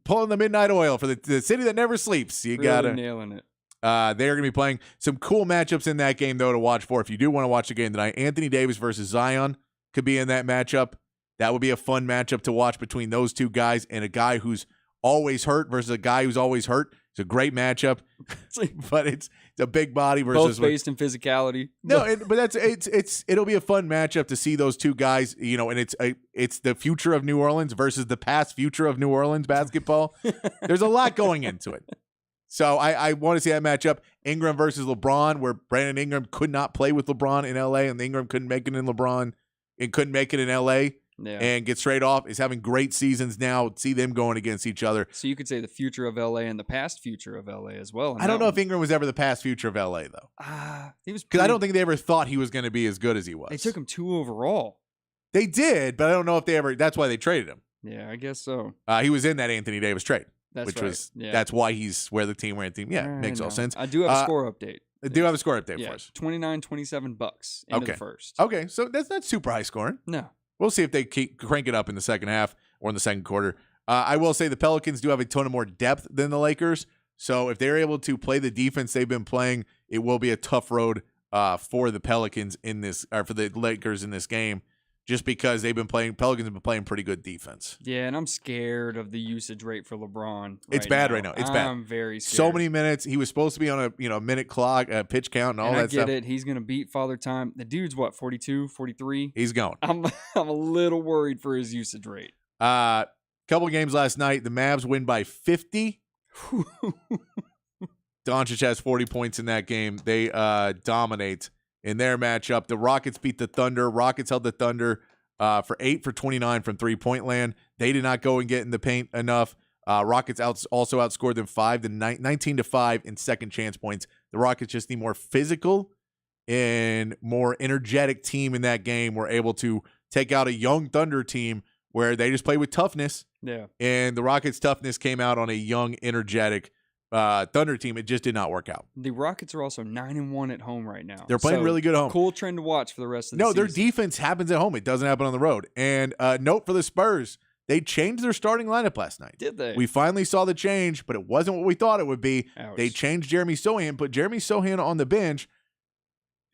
pulling the midnight oil for the city that never sleeps. You really gotta nailing it. They're going to be playing some cool matchups in that game, though, to watch for. If you do want to watch the game tonight, Anthony Davis versus Zion could be in that matchup. That would be a fun matchup to watch between those two guys, and a guy who's always hurt versus a guy who's always hurt. It's a great matchup, but it's a big body versus both based in physicality. No, but it'll be a fun matchup to see those two guys. You know, and it's the future of New Orleans versus the past future of New Orleans basketball. There's a lot going into it. So I want to see that matchup. Ingram versus LeBron, where Brandon Ingram could not play with LeBron in LA, and Ingram couldn't make it in LeBron and couldn't make it in LA. Yeah. And get straight off, is having great seasons now. See them going against each other. So you could say the future of LA and the past future of LA as well. I don't know if Ingram was ever the past future of LA, though. He was, because I don't think they ever thought he was going to be as good as he was. They took him 2 overall. They did, but I don't know if they ever. That's why they traded him. Yeah, I guess so. He was in that Anthony Davis trade, That's which right. was Yeah. that's why he's where the team ran. Team, yeah, makes all sense. I do have a score update. I do have a score update for us. 29-27 Bucks into the first. Okay, so that's not super high scoring. No. We'll see if they crank it up in the second half or in the second quarter. I will say the Pelicans do have a ton of more depth than the Lakers. So if they're able to play the defense they've been playing, it will be a tough road for the Pelicans in this, or for the Lakers in this game. just because Pelicans have been playing pretty good defense. Yeah, and I'm scared of the usage rate for LeBron. It's bad right now. It's bad. I'm very scared. So many minutes. He was supposed to be on a minute clock, pitch count, and all that stuff. I get it. He's going to beat Father Time. The dude's what, 42, 43? He's going. I'm a little worried for his usage rate. Couple of games last night. The Mavs win by 50. Doncic has 40 points in that game. They dominate in their matchup. The Rockets beat the Thunder. Rockets held the Thunder for 8 for 29 from three-point land. They did not go and get in the paint enough. Rockets also outscored them 19-5 in second chance points. The Rockets, just the more physical and more energetic team in that game, were able to take out a young Thunder team where they just play with toughness. Yeah. And the Rockets' toughness came out on a young, energetic Thunder team. It just did not work out. The Rockets are also 9-1 at home right now. They're playing really good at home. Cool trend to watch for the rest of the season. No, their defense happens at home. It doesn't happen on the road. And note for the Spurs, they changed their starting lineup last night. Did they? We finally saw the change, but it wasn't what we thought it would be. Ouch. They changed Jeremy Sohan, put Jeremy Sohan on the bench.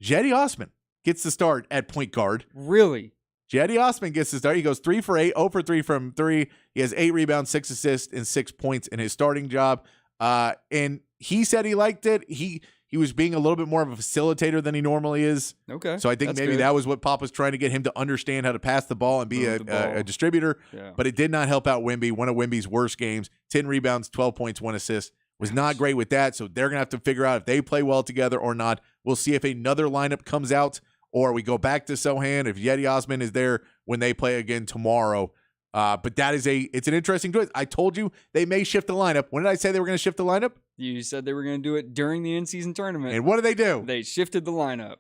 Jetty Osman gets the start at point guard. Really? Jetty Osman gets the start. He goes 3 for 8, 0 for 3 from 3. He has 8 rebounds, 6 assists, and 6 points in his starting job. And he said he liked it. He was being a little bit more of a facilitator than he normally is. Okay. So I think maybe that was what Pop was trying to get him to understand how to pass the ball and be a distributor. Yeah. But it did not help out Wemby. One of Wemby's worst games. 10 rebounds, 12 points, 1 assist. Was not great with that. So they're going to have to figure out if they play well together or not. We'll see if another lineup comes out or we go back to Sohan if Jetty Osman is there when they play again tomorrow. But it's an interesting choice. I told you they may shift the lineup. When did I say they were going to shift the lineup? You said they were going to do it during the in-season tournament. And what did they do? They shifted the lineup.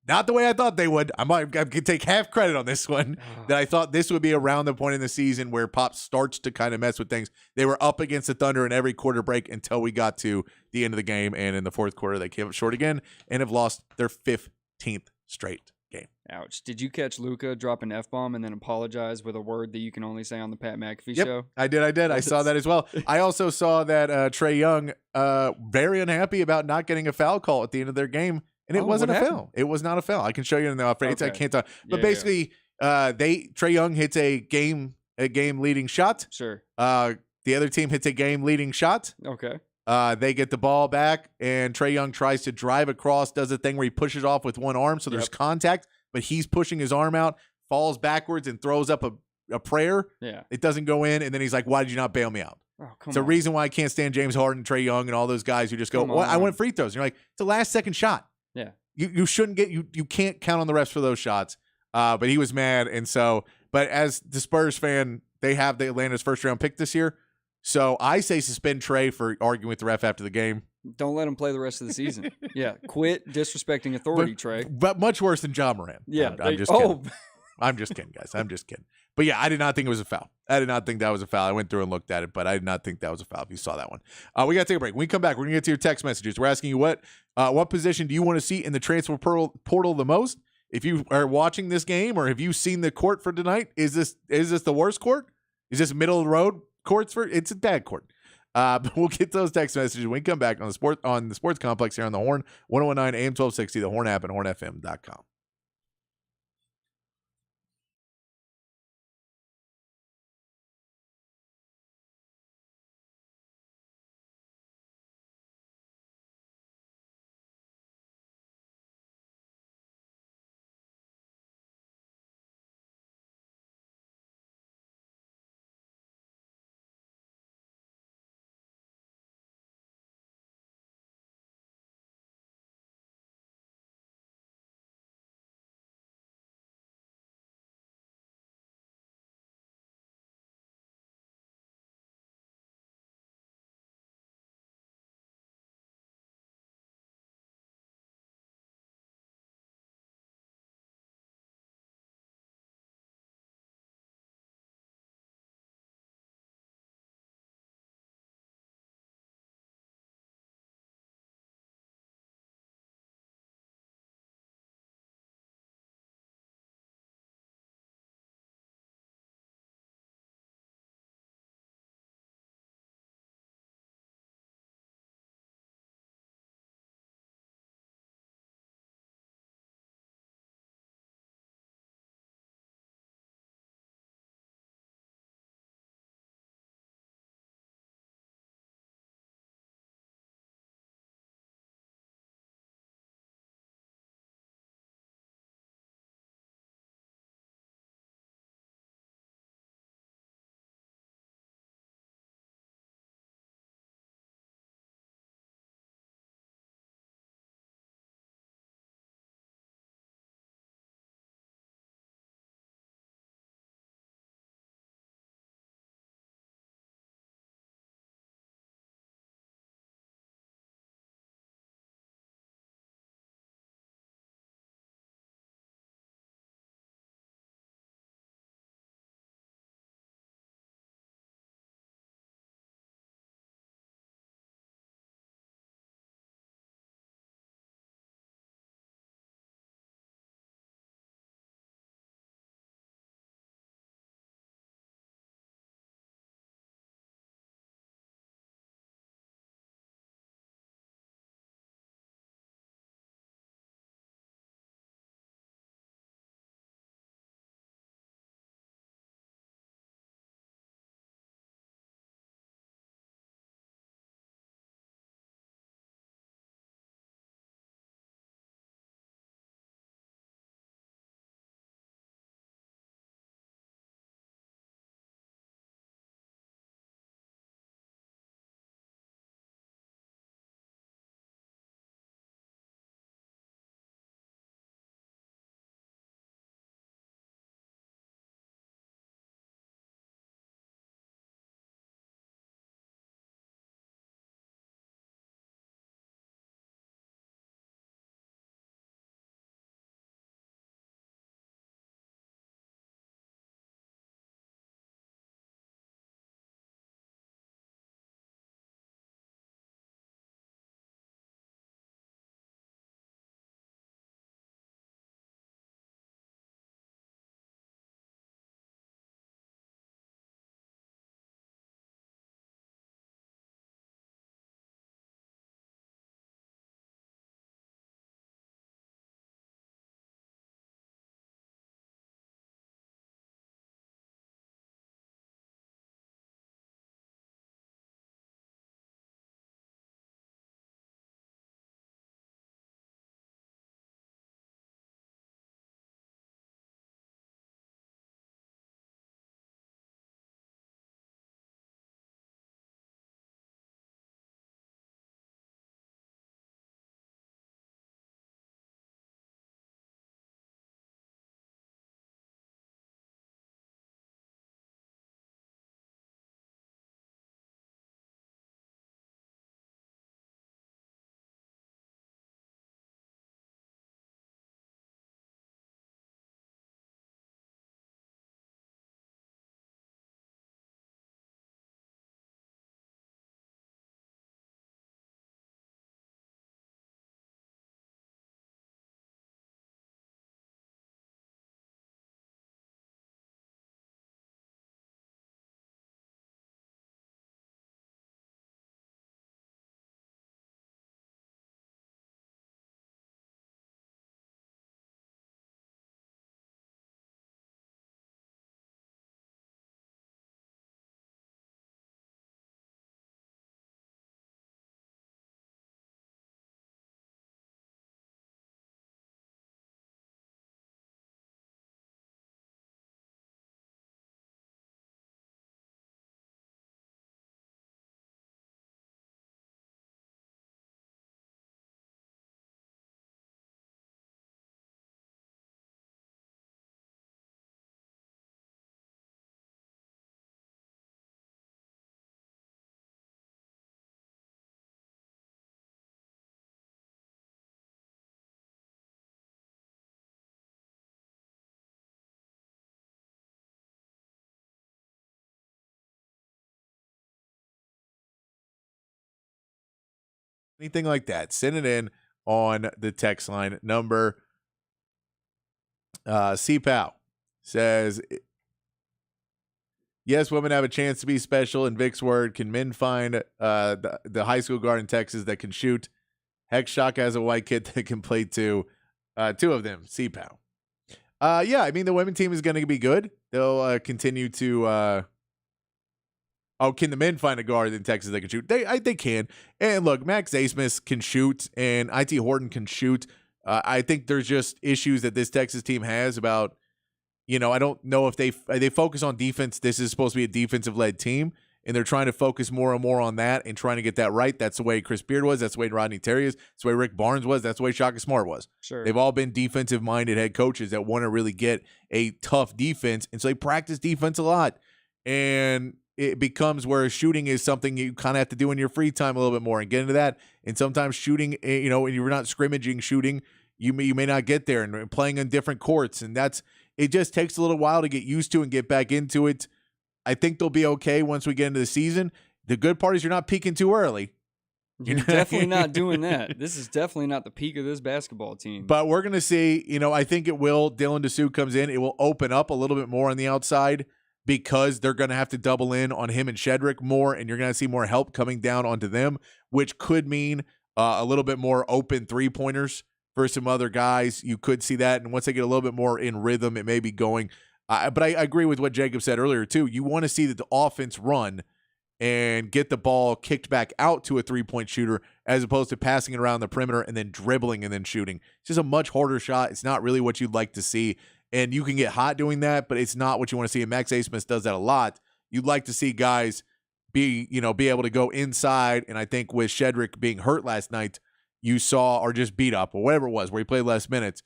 Not the way I thought they would. I could take half credit on this one. That I thought this would be around the point in the season where Pop starts to kind of mess with things. They were up against the Thunder in every quarter break until we got to the end of the game. And in the fourth quarter, they came up short again and have lost their 15th straight game. Ouch. Did you catch Luka drop an F-bomb and then apologize with a word that you can only say on the Pat McAfee show? I did. I saw that as well. I also saw that Trae Young very unhappy about not getting a foul call at the end of their game. And it wasn't a foul. It was not a foul. I can show you in the off. Okay. I can't talk. But basically, Trae Young hits a game leading shot. Sure. The other team hits a game leading shot. Okay. They get the ball back, and Trae Young tries to drive across, does a thing where he pushes off with one arm, so there's contact, but he's pushing his arm out, falls backwards, and throws up a prayer. Yeah. It doesn't go in, and then he's like, why did you not bail me out? Oh, it's a reason why I can't stand James Harden, Trae Young, and all those guys who just go, well, I want free throws. And you're like, it's the last second shot. Yeah. You shouldn't get, you can't count on the refs for those shots. But he was mad, and so, but as the Spurs fan, they have the Atlanta's first round pick this year. So I say suspend Trae for arguing with the ref after the game. Don't let him play the rest of the season. Yeah, quit disrespecting authority, Trae. But much worse than Ja Morant. Yeah, I'm just kidding. I'm just kidding, guys. I'm just kidding. But yeah, I did not think it was a foul. I did not think that was a foul. I went through and looked at it, but I did not think that was a foul. If you saw that one, we got to take a break. When we come back, we're gonna get to your text messages. We're asking you what position do you want to see in the transfer portal the most? If you are watching this game, or have you seen the court for tonight? Is this the worst court? Is this middle of the road courts it's a bad court. But we'll get those text messages when we come back on the sports complex here on the Horn, 1019 AM 1260, the Horn app, and hornfm.com. anything like that, send it in on the text line. Number CPAL says, yes, women have a chance to be special. In Vic's word, can men find the high school guard in Texas that can shoot? Heck, Shaka has a white kid that can play too. Two of them, CPAL. Yeah, I mean, the women team is going to be good. They'll continue to can the men find a guard in Texas that can shoot? They can. And look, Max Asmus can shoot, and IT Horton can shoot. I think there's just issues that this Texas team has about, I don't know if they focus on defense. This is supposed to be a defensive-led team, and they're trying to focus more and more on that and trying to get that right. That's the way Chris Beard was. That's the way Rodney Terry is. That's the way Rick Barnes was. That's the way Shaka Smart was. Sure. They've all been defensive-minded head coaches that want to really get a tough defense, and so they practice defense a lot. And it becomes where shooting is something you kind of have to do in your free time a little bit more and get into that. And sometimes shooting, when you're not scrimmaging shooting, you may not get there, and playing on different courts. And it just takes a little while to get used to and get back into it. I think they'll be okay once we get into the season. The good part is you're not peaking too early. You're definitely not doing that. This is definitely not the peak of this basketball team. But we're going to see, I think it will. Dylan Dessou comes in. It will open up a little bit more on the outside, because they're going to have to double in on him and Shedrick more, and you're going to see more help coming down onto them, which could mean a little bit more open three-pointers for some other guys. You could see that, and once they get a little bit more in rhythm, it may be going. But I agree with what Jacob said earlier, too. You want to see that the offense run and get the ball kicked back out to a three-point shooter as opposed to passing it around the perimeter and then dribbling and then shooting. It's just a much harder shot. It's not really what you'd like to see. And you can get hot doing that, but it's not what you want to see. And Max Asmus does that a lot. You'd like to see guys be able to go inside. And I think with Shedrick being hurt last night, you saw, or just beat up or whatever it was, where he played less minutes,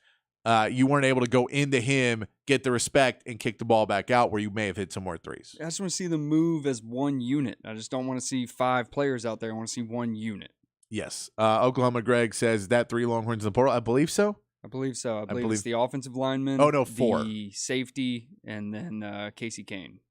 you weren't able to go into him, get the respect, and kick the ball back out where you may have hit some more threes. I just want to see them move as one unit. I just don't want to see 5 players out there. I want to see one unit. Yes. Oklahoma Greg says that 3 Longhorns in the portal. I believe so. I believe so. I believe it's the offensive lineman. Oh, no, 4. The safety, and then Casey Kane.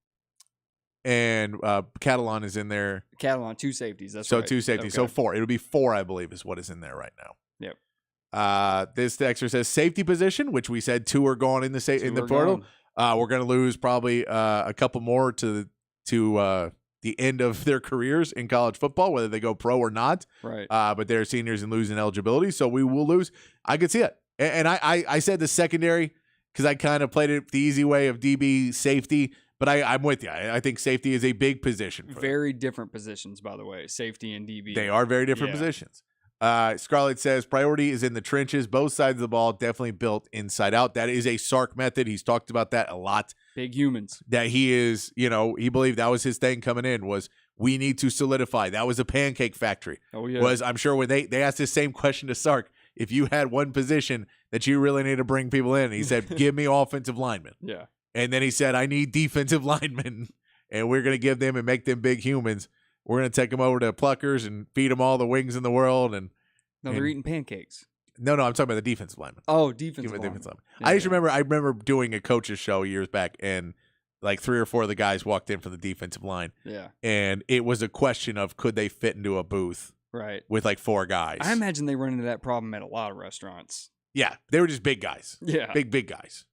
And Catalan is in there. Catalan, 2 safeties. That's so right. 2 safeties. Okay. So 4. It'll be 4, I believe, is what is in there right now. Yep. This texter says safety position, which we said 2 are gone in the portal. We're going to lose probably a couple more to the end of their careers in college football, whether they go pro or not. Right. But they're seniors and losing eligibility, so we will lose. I could see it. And I said the secondary because I kind of played it the easy way of DB safety, but I'm with you. I think safety is a big position. Very different positions, by the way, safety and DB. They are very different positions. Scarlett says priority is in the trenches. Both sides of the ball definitely built inside out. That is a Sark method. He's talked about that a lot. Big humans. That he is, he believed that was his thing coming in was we need to solidify. That was a pancake factory. Oh, yeah. I'm sure when they asked this same question to Sark, if you had one position that you really need to bring people in, he said, give me offensive linemen. Yeah. And then he said, I need defensive linemen, and we're going to give them and make them big humans. We're going to take them over to Pluckers and feed them all the wings in the world. No, they're eating pancakes. No, I'm talking about the defensive linemen. Oh, defensive linemen. Yeah. I remember doing a coach's show years back, and like 3 or 4 of the guys walked in from the defensive line. Yeah. And it was a question of could they fit into a booth. Right. With like 4 guys. I imagine they run into that problem at a lot of restaurants. Yeah. They were just big guys. Yeah. Big guys.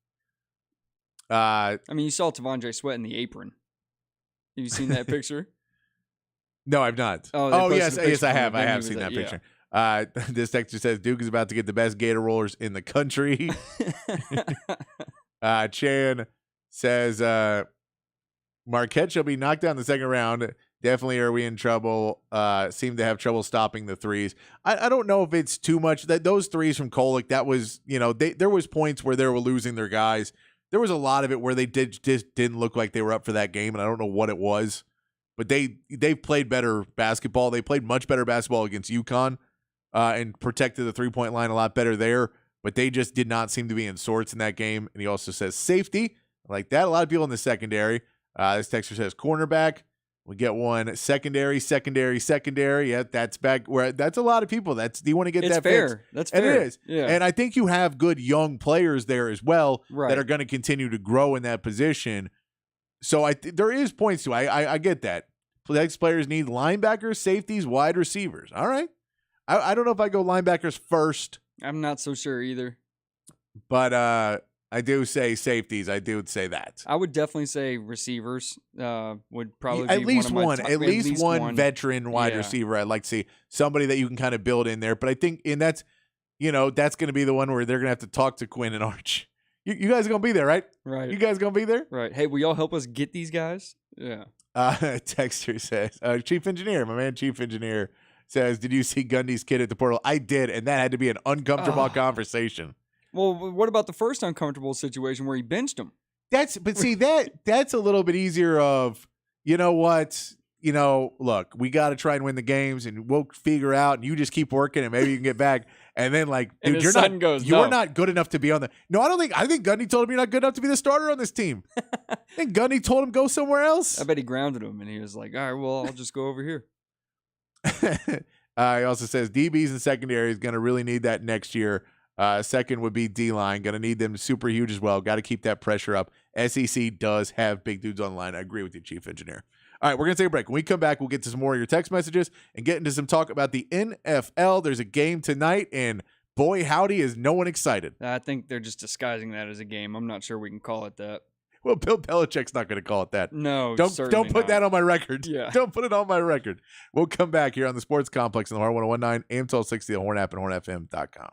I mean, you saw T'Vondre Sweat in the apron. Have you seen that picture? No, I've not. Oh, yes, I have. I have seen that picture. This texter says Duke is about to get the best Gator rollers in the country. Chan says Marquette shall be knocked down in the second round. Definitely are we in trouble. Seem to have trouble stopping the threes. I don't know if it's too much. That those threes from Kolek, that was, there was points where they were losing their guys. There was a lot of it where they just didn't look like they were up for that game, and I don't know what it was. But they played better basketball. They played much better basketball against UConn and protected the three-point line a lot better there. But they just did not seem to be in sorts in that game. And he also says safety. I like that. A lot of people in the secondary. This texter says cornerback. We get one secondary. Yeah, that's back where that's a lot of people. Do you want to get it's that fair. fixed? That's fair. And it is. Yeah. And I think you have good young players there as well right. that are going to continue to grow in that position. So there is points to I get that. Next players need linebackers, safeties, wide receivers. All right. I don't know if I go linebackers first, I'm not so sure either. but I do say safeties. I do say that. I would definitely say receivers would probably At be least one of my one, top, at least one veteran wide Yeah. receiver. I'd like to see somebody that you can kind of build in there. But I think, and that's going to be the one where they're going to have to talk to Quinn and Arch. You guys are going to be there, right? Right. You guys going to be there? Right. Hey, will y'all help us get these guys? Yeah. Texter says, Chief Engineer, my man, Chief Engineer says, did you see Gundy's kid at the portal? I did, and that had to be an uncomfortable conversation. Well, what about the first uncomfortable situation where he benched him? That's a little bit easier of, you know what? Look, we got to try and win the games, and we'll figure out, and you just keep working, and maybe you can get back. And then, like, dude, you're not good enough to be on the. No, I think Gundy told him you're not good enough to be the starter on this team. I think Gundy told him go somewhere else. I bet he grounded him, and he was like, all right, well, I'll just go over here. He also says DBs and secondary is going to really need that next year. Second would be D-line. Going to need them super huge as well. Got to keep that pressure up. SEC does have big dudes on the line. I agree with you, Chief Engineer. All right, we're going to take a break. When we come back, we'll get to some more of your text messages and get into some talk about the NFL. There's a game tonight, and boy, howdy, is no one excited. I think they're just disguising that as a game. I'm not sure we can call it that. Well, Bill Belichick's not going to call it that. No, don't put that on my record. Yeah. Don't put it on my record. We'll come back here on the Sports Complex in the Horn 1019, AM 1260, the Horn app, and hornfm.com.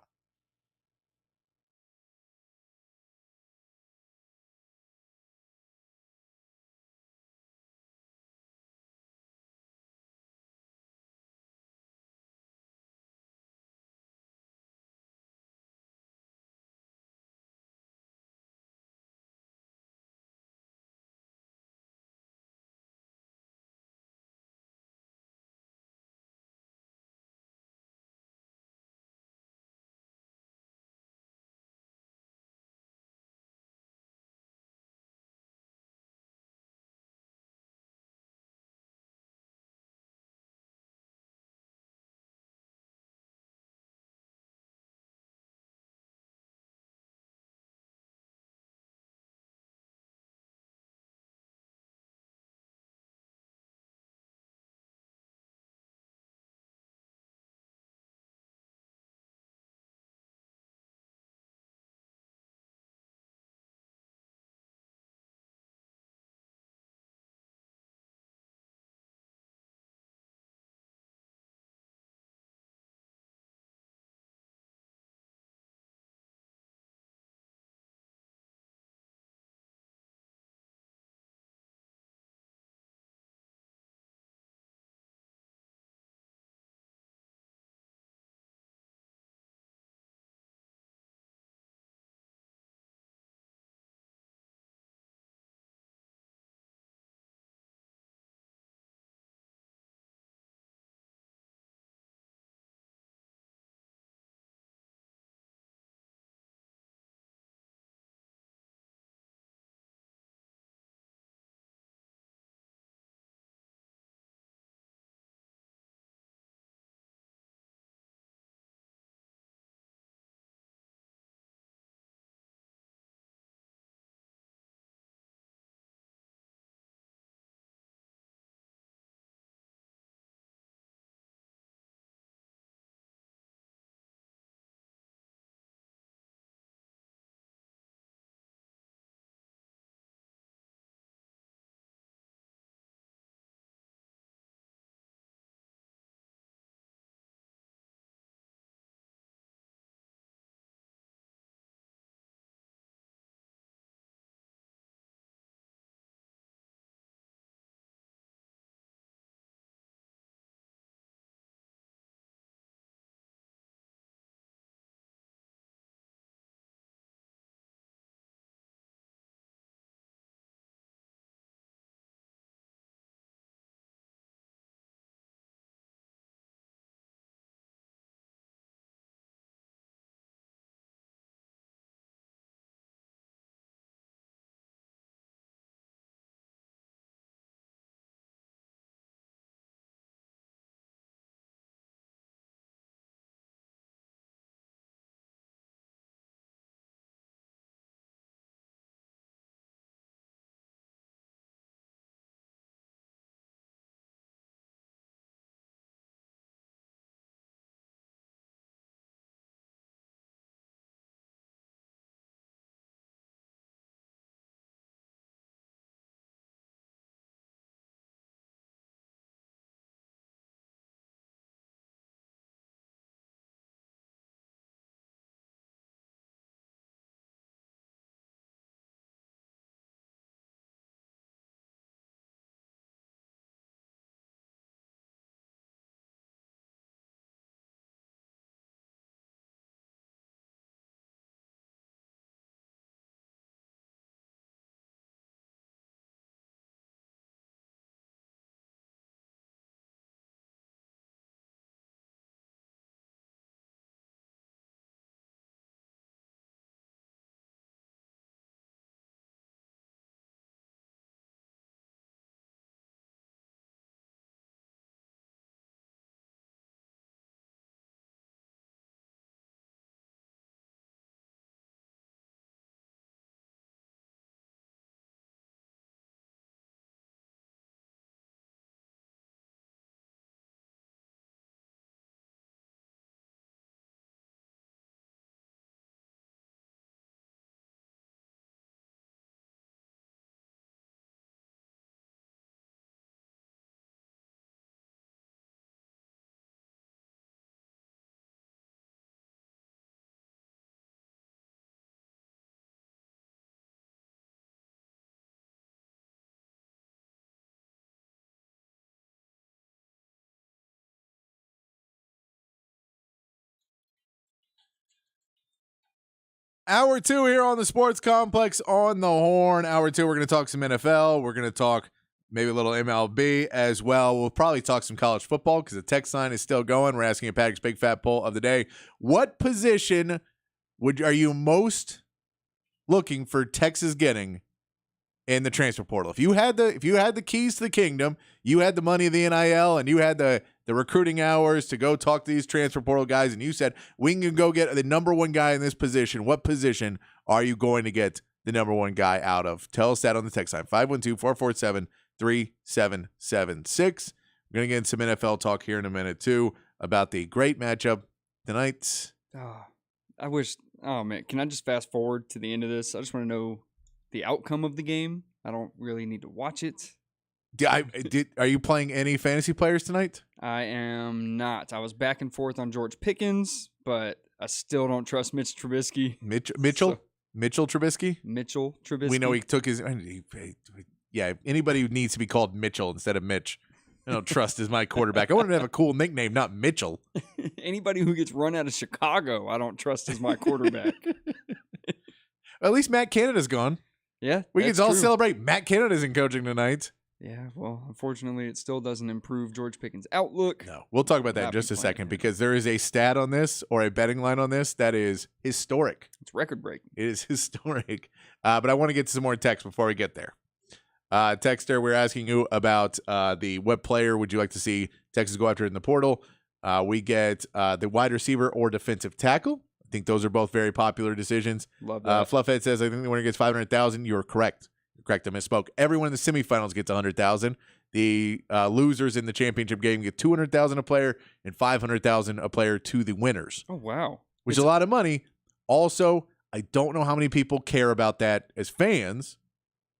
Hour 2 here on the Sports Complex on the Horn. Hour 2, we're going to talk some NFL. We're going to talk maybe a little MLB as well. We'll probably talk some college football because the text line is still going. We're asking a Patrick's Big Fat Poll of the day. What position are you most looking for Texas getting in the transfer portal? If you had the keys to the kingdom, you had the money of the NIL, and you had the recruiting hours to go talk to these transfer portal guys, and you said, we can go get the number one guy in this position, what position are you going to get the number one guy out of? Tell us that on the text line, 512-447-3776. We're going to get in some NFL talk here in a minute, too, about the great matchup tonight. Oh, man, can I just fast forward to the end of this? I just want to know the outcome of the game. I don't really need to watch it. Are you playing any fantasy players tonight? I am not. I was back and forth on George Pickens, but I still don't trust Mitch Trubisky. Mitchell Trubisky? Mitchell Trubisky. We know he took his yeah, anybody who needs to be called Mitchell instead of Mitch, I don't trust as my quarterback. I want him to have a cool nickname, not Mitchell. Anybody who gets run out of Chicago, I don't trust as my quarterback. At least Matt Canada's gone. Yeah, we can all celebrate Matt Canada isn't coaching tonight. Yeah, well, unfortunately, it still doesn't improve George Pickens' outlook. No, we'll talk about that in just a second because there is a stat on this or a betting line on this that is historic. It's record-breaking. It is historic. But I want to get to some more text before we get there. Texter, we're asking you about what player would you like to see Texas go after in the portal? We get the wide receiver or defensive tackle. I think those are both very popular decisions. Love that. Fluffhead says, I think the winner gets $500,000. You're correct. Correct, I misspoke. Everyone in the semifinals gets $100,000. The losers in the championship game get $200,000 a player and $500,000 a player to the winners. Oh wow, which is a lot of money. Also, I don't know how many people care about that as fans.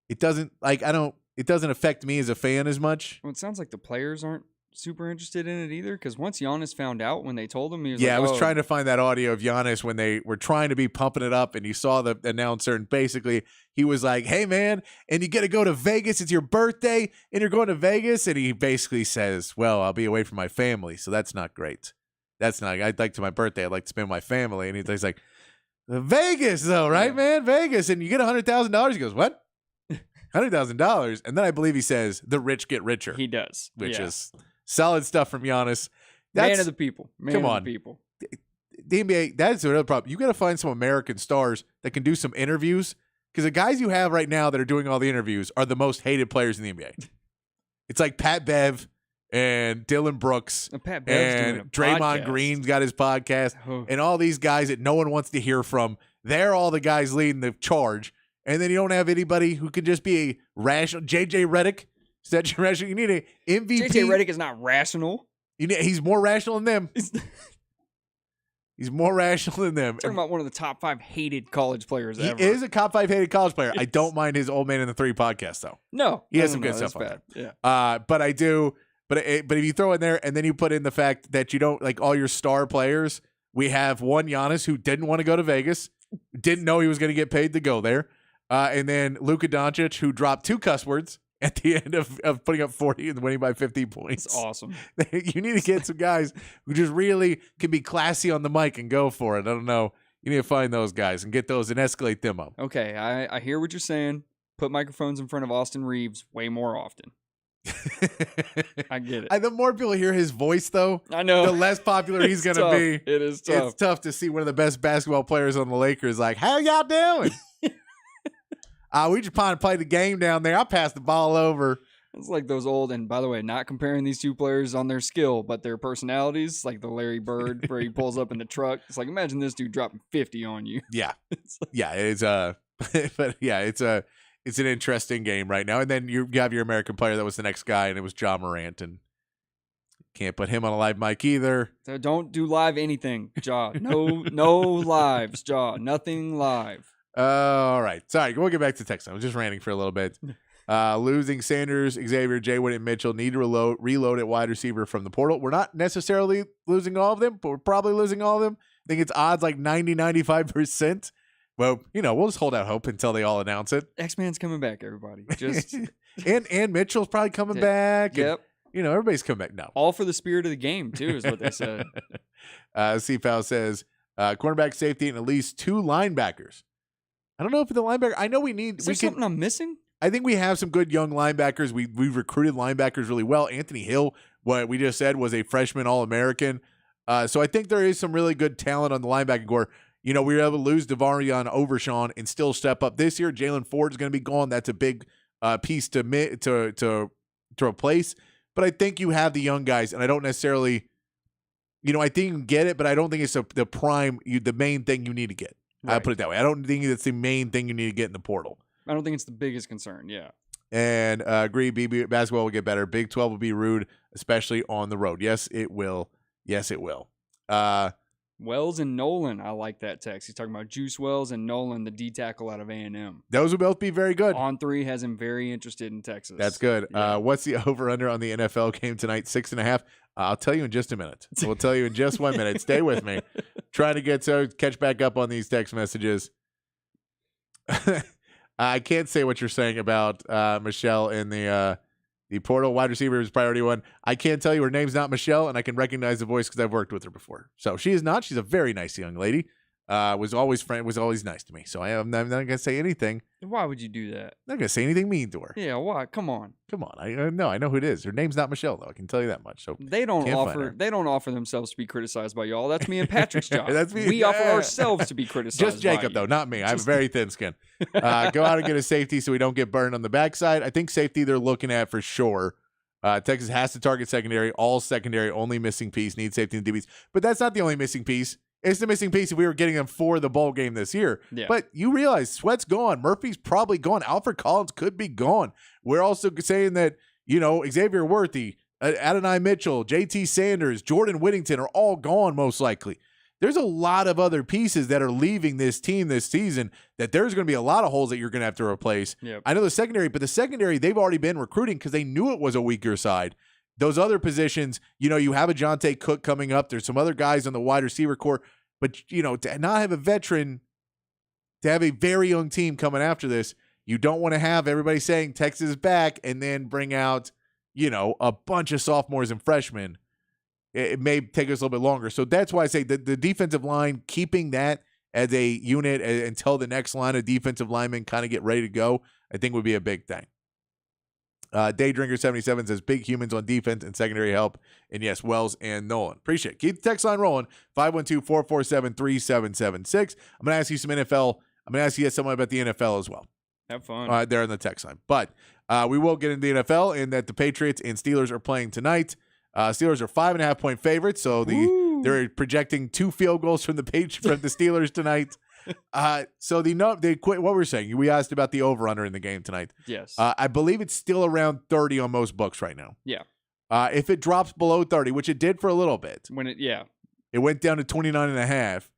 It doesn't affect me as a fan as much. Well, it sounds like the players aren't super interested in it either, because once Giannis found out when they told him, he was I was trying to find that audio of Giannis when they were trying to be pumping it up, and you saw the announcer, and basically he was like, hey man, and you get to go to Vegas, it's your birthday and you're going to Vegas, and he basically says, well, I'll be away from my family, so that's not great. I'd like to my birthday, I'd like to spend with my family. And he's like, Vegas though, right, man? Vegas, and you get $100,000. He goes, what? $100,000. And then I believe he says the rich get richer. He does, which is solid stuff from Giannis. Man of the people. Come on. The people. The NBA, that's another problem. You got to find some American stars that can do some interviews, because the guys you have right now that are doing all the interviews are the most hated players in the NBA. It's like Pat Bev and Dylan Brooks and Draymond podcast. Green's got his podcast, and all these guys that no one wants to hear from. They're all the guys leading the charge. And then you don't have anybody who can just be a rational. JJ Redick. Is that your rational? You need an MVP. JJ Redick is not rational. He's more rational than them. He's more rational than them. Talking about one of the top 5 hated college players ever. He is a top 5 hated college player. I don't mind his Old Man in the 3 podcast, though. No. He has some good stuff on bad. there. Yeah. But I do. But if you throw in there and then you put in the fact that you don't like all your star players, we have one Giannis who didn't want to go to Vegas, didn't know he was going to get paid to go there. And then Luka Doncic, who dropped 2 cuss words at the end of putting up 40 and winning by 50 points. That's awesome. You need to get some guys who just really can be classy on the mic and go for it. I don't know. You need to find those guys and get those and escalate them up. Okay, I hear what you're saying. Put microphones in front of Austin Reeves way more often. I get it. The more people hear his voice, though, I know, the less popular he's going to be. It is tough. It's tough to see one of the best basketball players on the Lakers like, how y'all doing? We just played the game down there. I passed the ball over. It's like those old, and by the way, not comparing these two players on their skill, but their personalities, like the Larry Bird where he pulls up in the truck. It's like, imagine this dude dropping 50 on you. Yeah. It's an interesting game right now. And then you have your American player that was the next guy, and it was Ja Morant, and can't put him on a live mic either. So don't do live anything, Ja. No lives, Ja. Nothing live. All right. Sorry, we'll get back to text. I was just ranting for a little bit. Losing Sanders, Xavier, Jay Wood, and Mitchell need to reload at wide receiver from the portal. We're not necessarily losing all of them, but we're probably losing all of them. I think it's odds like 90-95%. Well, we'll just hold out hope until they all announce it. X-Man's coming back, everybody. Just and Mitchell's probably coming back. Yep. And, everybody's coming back. No. All for the spirit of the game, too, is what they said. C-Pal says, Cornerback, safety, and at least 2 linebackers. I don't know if the linebacker. I know we need. Is there something I'm missing? I think we have some good young linebackers. We've recruited linebackers really well. Anthony Hill, what we just said, was a freshman All-American. So I think there is some really good talent on the linebacking core. You know, we were able to lose Devarion Overshawn and still step up this year. Jalen Ford is going to be gone. That's a big piece to replace. But I think you have the young guys, and I don't necessarily, I think you can get it, but I don't think it's the main thing you need to get. Right. I'll put it that way. I don't think that's the main thing you need to get in the portal. I don't think it's the biggest concern, yeah. And agree, BB basketball will get better. Big 12 will be rude, especially on the road. Yes, it will. Yes, it will. Wells and Nolan, I like that text. He's talking about Juice Wells and Nolan, the D tackle out of A&M. Those will both be very good. On3 has him very interested in Texas. That's good. Yeah. What's the over-under on the NFL game tonight? 6.5. I'll tell you in just a minute. We'll tell you in just 1 minute. Stay with me. Trying to catch back up on these text messages. I can't say what you're saying about Michelle in the portal. Wide receiver is priority 1. I can't tell you her name's not Michelle, and I can recognize the voice because I've worked with her before. So she is not. She's a very nice young lady. Was always nice to me. So I'm not going to say anything. Why would you do that? I'm not going to say anything mean to her. Yeah, why? Come on. I know who it is. Her name's not Michelle, though. I can tell you that much. So they don't offer themselves to be criticized by y'all. That's me and Patrick's job. That's me. We offer ourselves to be criticized. Just Jacob, by though, not me. I have a very thin skin. Go out and get a safety so we don't get burned on the backside. I think safety they're looking at for sure. Texas has to target secondary. All secondary, only missing piece, needs safety and DBs. But that's not the only missing piece. It's the missing piece if we were getting them for the bowl game this year. Yeah. But you realize Sweat's gone. Murphy's probably gone. Alfred Collins could be gone. We're also saying that, Xavier Worthy, Adonai Mitchell, JT Sanders, Jordan Whittington are all gone most likely. There's a lot of other pieces that are leaving this team this season that there's going to be a lot of holes that you're going to have to replace. Yep. I know the secondary, they've already been recruiting because they knew it was a weaker side. Those other positions, you have a Jonte Cook coming up. There's some other guys on the wide receiver core. But, to not have a veteran, to have a very young team coming after this, you don't want to have everybody saying Texas is back and then bring out, a bunch of sophomores and freshmen. It may take us a little bit longer. So that's why I say the defensive line, keeping that as a unit until the next line of defensive linemen kind of get ready to go, I think would be a big thing. Daydrinker77 says big humans on defense and secondary help. And yes, Wells and Nolan. Appreciate it. Keep the text line rolling. 512-447-3776. I'm going to ask you some NFL. I'm going to ask you someone about the NFL as well. Have fun. There in the text line. But we will get into the NFL and that the Patriots and Steelers are playing tonight. Steelers are 5.5-point favorites. So they're projecting 2 field goals from the Steelers tonight. What we're saying, we asked about the over-under in the game tonight. Yes. I believe it's still around 30 on most books right now. Yeah. If it drops below 30, which it did for a little bit, it went down to 29.5.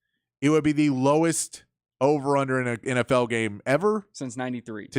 It would be the lowest over-under in an NFL game ever since 93.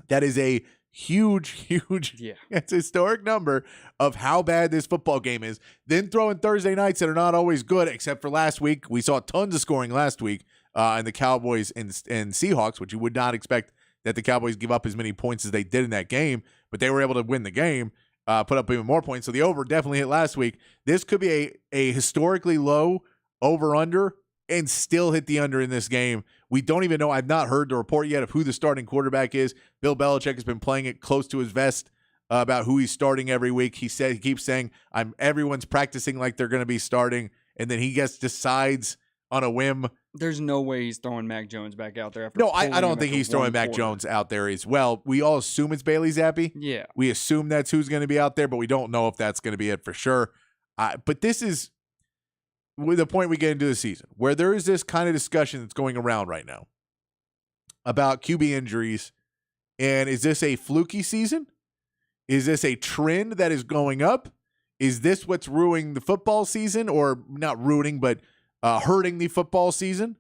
That is a huge, it's a historic number of how bad this football game is. Then throw in Thursday nights that are not always good, except for last week. We saw tons of scoring last week in the Cowboys and Seahawks, which you would not expect that the Cowboys give up as many points as they did in that game, but they were able to win the game, put up even more points. So the over definitely hit last week. This could be a historically low over-under and still hit the under in this game. We don't even know. I've not heard the report yet of who the starting quarterback is. Bill Belichick has been playing it close to his vest about who he's starting every week. He keeps saying, everyone's practicing like they're going to be starting, and then he decides on a whim. There's no way he's throwing Mac Jones back out there. No, I don't think he's throwing Mac Jones out there as well. We all assume it's Bailey Zappi. Yeah. We assume that's who's going to be out there, but we don't know if that's going to be it for sure. But this is with the point we get into the season, where there is this kind of discussion that's going around right now about QB injuries. And is this a fluky season? Is this a trend that is going up? Is this what's ruining the football season, or not ruining, but hurting the football season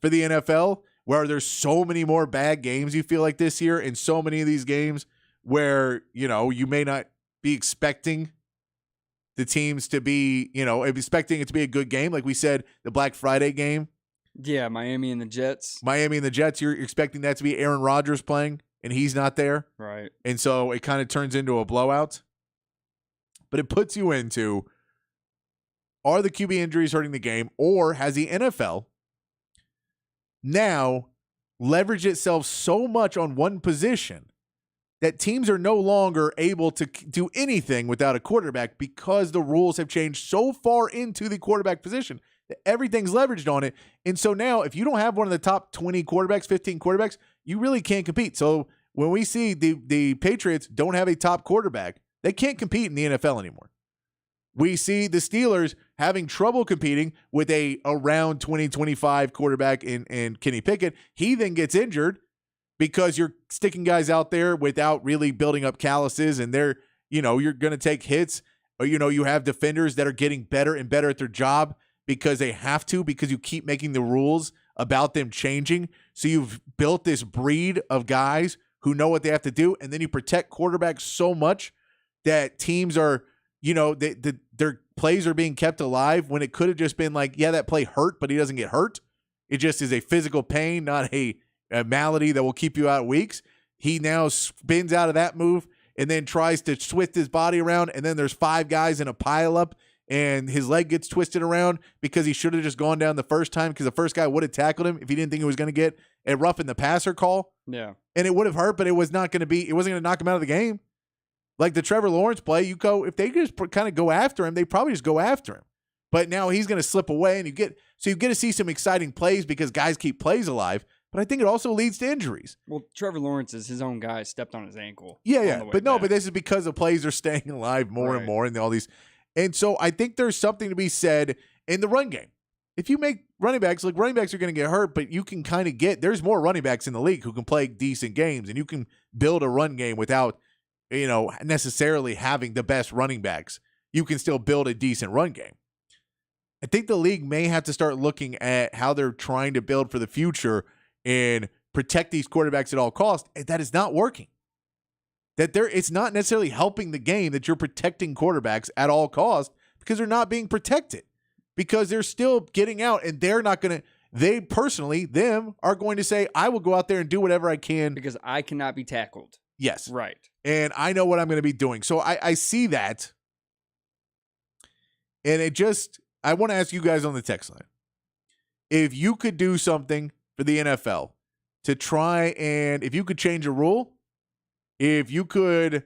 for the NFL, where there's so many more bad games you feel like this year, and so many of these games where, you may not be expecting the teams to be, expecting it to be a good game. Like we said, the Black Friday game. Yeah, Miami and the Jets. You're expecting that to be Aaron Rodgers playing, and he's not there. Right. And so it kind of turns into a blowout. But it puts you into, are the QB injuries hurting the game, or has the NFL now leveraged itself so much on one position that teams are no longer able to do anything without a quarterback because the rules have changed so far into the quarterback position that everything's leveraged on it. And so now if you don't have one of the top 20 quarterbacks, 15 quarterbacks, you really can't compete. So when we see the Patriots don't have a top quarterback, they can't compete in the NFL anymore. We see the Steelers having trouble competing with a around 2025 quarterback in Kenny Pickett. He then gets injured because you're sticking guys out there without really building up calluses, and you're going to take hits. Or, you have defenders that are getting better and better at their job because they have to, because you keep making the rules about them changing. So you've built this breed of guys who know what they have to do, and then you protect quarterbacks so much that teams are, their plays are being kept alive when it could have just been like, yeah, that play hurt, but he doesn't get hurt. It just is a physical pain, not a malady that will keep you out weeks. He now spins out of that move and then tries to twist his body around, and then there's 5 guys in a pileup, and his leg gets twisted around because he should have just gone down the first time because the first guy would have tackled him if he didn't think he was going to get a roughing the passer call. Yeah. And it would have hurt, but it wasn't going to knock him out of the game. Like the Trevor Lawrence play, if they just kind of go after him, they probably just go after him. But now he's going to slip away, and you get to see some exciting plays because guys keep plays alive. But I think it also leads to injuries. Well, Trevor Lawrence is his own guy stepped on his ankle. Yeah. But this is because the plays are staying alive more and more and all these. And so I think there's something to be said in the run game. If you make running backs are going to get hurt, but you can kind of there's more running backs in the league who can play decent games, and you can build a run game without, necessarily having the best running backs. You can still build a decent run game. I think the league may have to start looking at how they're trying to build for the future and protect these quarterbacks at all costs. And that is not working. It's not necessarily helping the game that you're protecting quarterbacks at all costs because they're not being protected, because they're still getting out, and they're not going to. They personally, them are going to say, I will go out there and do whatever I can because I cannot be tackled. Yes. Right. And I know what I'm going to be doing. So I see that. And I want to ask you guys on the text line, if you could do something for the NFL to try, and if you could change a rule, if you could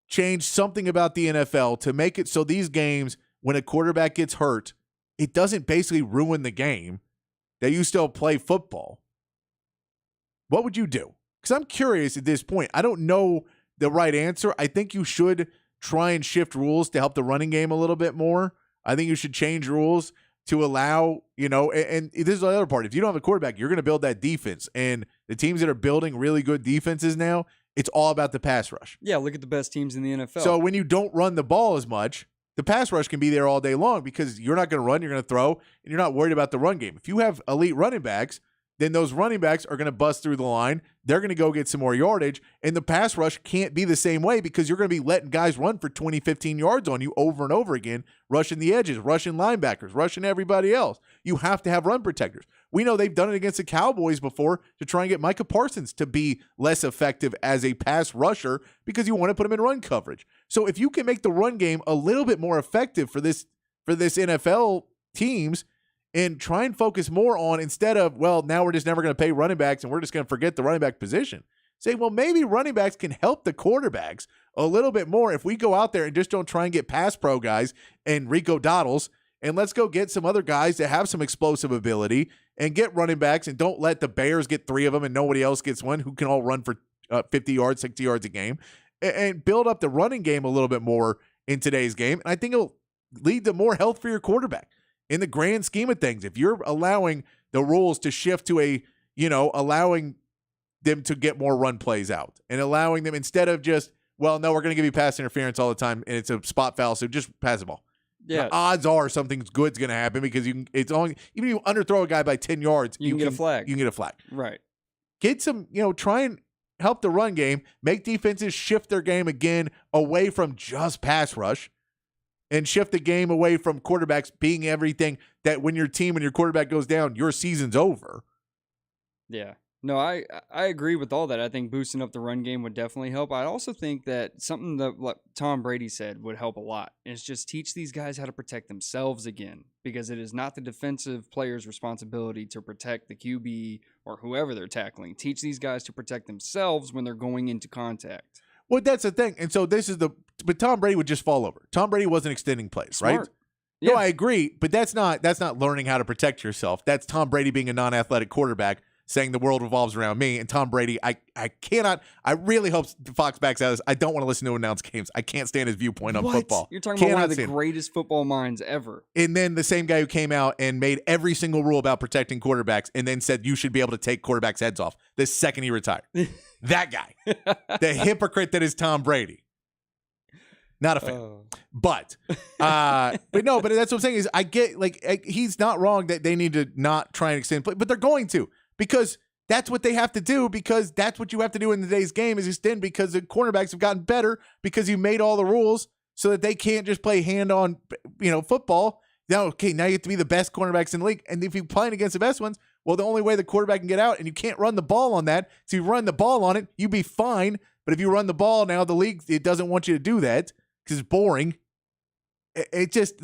change something about the NFL to make it so these games, when a quarterback gets hurt, it doesn't basically ruin the game, that you still play football, what would you do? Because I'm curious at this point. I don't know the right answer. I think you should try and shift rules to help the running game a little bit more. I think you should change rules to allow, and this is the other part. If you don't have a quarterback, you're going to build that defense. And the teams that are building really good defenses now, it's all about the pass rush. Yeah, look at the best teams in the NFL. So when you don't run the ball as much, the pass rush can be there all day long because you're not going to run, you're going to throw, and you're not worried about the run game. If you have elite running backs, then those running backs are going to bust through the line. They're going to go get some more yardage, and the pass rush can't be the same way because you're going to be letting guys run for 20, 15 yards on you over and over again, rushing the edges, rushing linebackers, rushing everybody else. You have to have run protectors. We know they've done it against the Cowboys before to try and get Micah Parsons to be less effective as a pass rusher because you want to put him in run coverage. So if you can make the run game a little bit more effective for this NFL teams, and try and focus more on, instead of, well, now we're just never going to pay running backs and we're just going to forget the running back position. Say, well, maybe running backs can help the quarterbacks a little bit more if we go out there and just don't try and get pass pro guys and Rico Dowdles, and let's go get some other guys that have some explosive ability and get running backs, and don't let the Bears get 3 of them and nobody else gets one who can all run for 50 yards, 60 yards a game, and build up the running game a little bit more in today's game. And I think it'll lead to more health for your quarterback. In the grand scheme of things, if you're allowing the rules to shift to allowing them to get more run plays out and allowing them, instead of just, well, no, we're going to give you pass interference all the time and it's a spot foul, so just pass the ball. Yeah. The odds are something good's going to happen because even if you underthrow a guy by 10 yards, you can get a flag. You can get a flag. Right. Get some, try and help the run game, make defenses shift their game again away from just pass rush, and shift the game away from quarterbacks being everything that when your quarterback goes down, your season's over. Yeah. No, I agree with all that. I think boosting up the run game would definitely help. I also think that something that like Tom Brady said would help a lot is just teach these guys how to protect themselves again, because it is not the defensive player's responsibility to protect the QB or whoever they're tackling. Teach these guys to protect themselves when they're going into contact. Well, that's the thing. And so but Tom Brady would just fall over. Tom Brady wasn't extending plays, Smart. right? Yeah. No, I agree, but that's not learning how to protect yourself. That's Tom Brady being a non-athletic quarterback saying the world revolves around me. And Tom Brady, I really hope Fox backs out of this. I don't want to listen to him announce games. I can't stand his viewpoint on football. You're talking about one of the greatest football minds ever. And then the same guy who came out and made every single rule about protecting quarterbacks and then said you should be able to take quarterbacks' heads off the second he retired. That guy. The hypocrite that is Tom Brady. Not a fan. But no, but that's what I'm saying is I get he's not wrong that they need to not try and extend play, but they're going to, because that's what they have to do, because that's what you have to do in today's game is extend, because the cornerbacks have gotten better because you made all the rules so that they can't just play hand-on, football. Now you have to be the best cornerbacks in the league. And if you're playing against the best ones, well, the only way the quarterback can get out, and you can't run the ball on that. So you run the ball on it, you'd be fine. But if you run the ball now, the league, it doesn't want you to do that because it's boring. It just,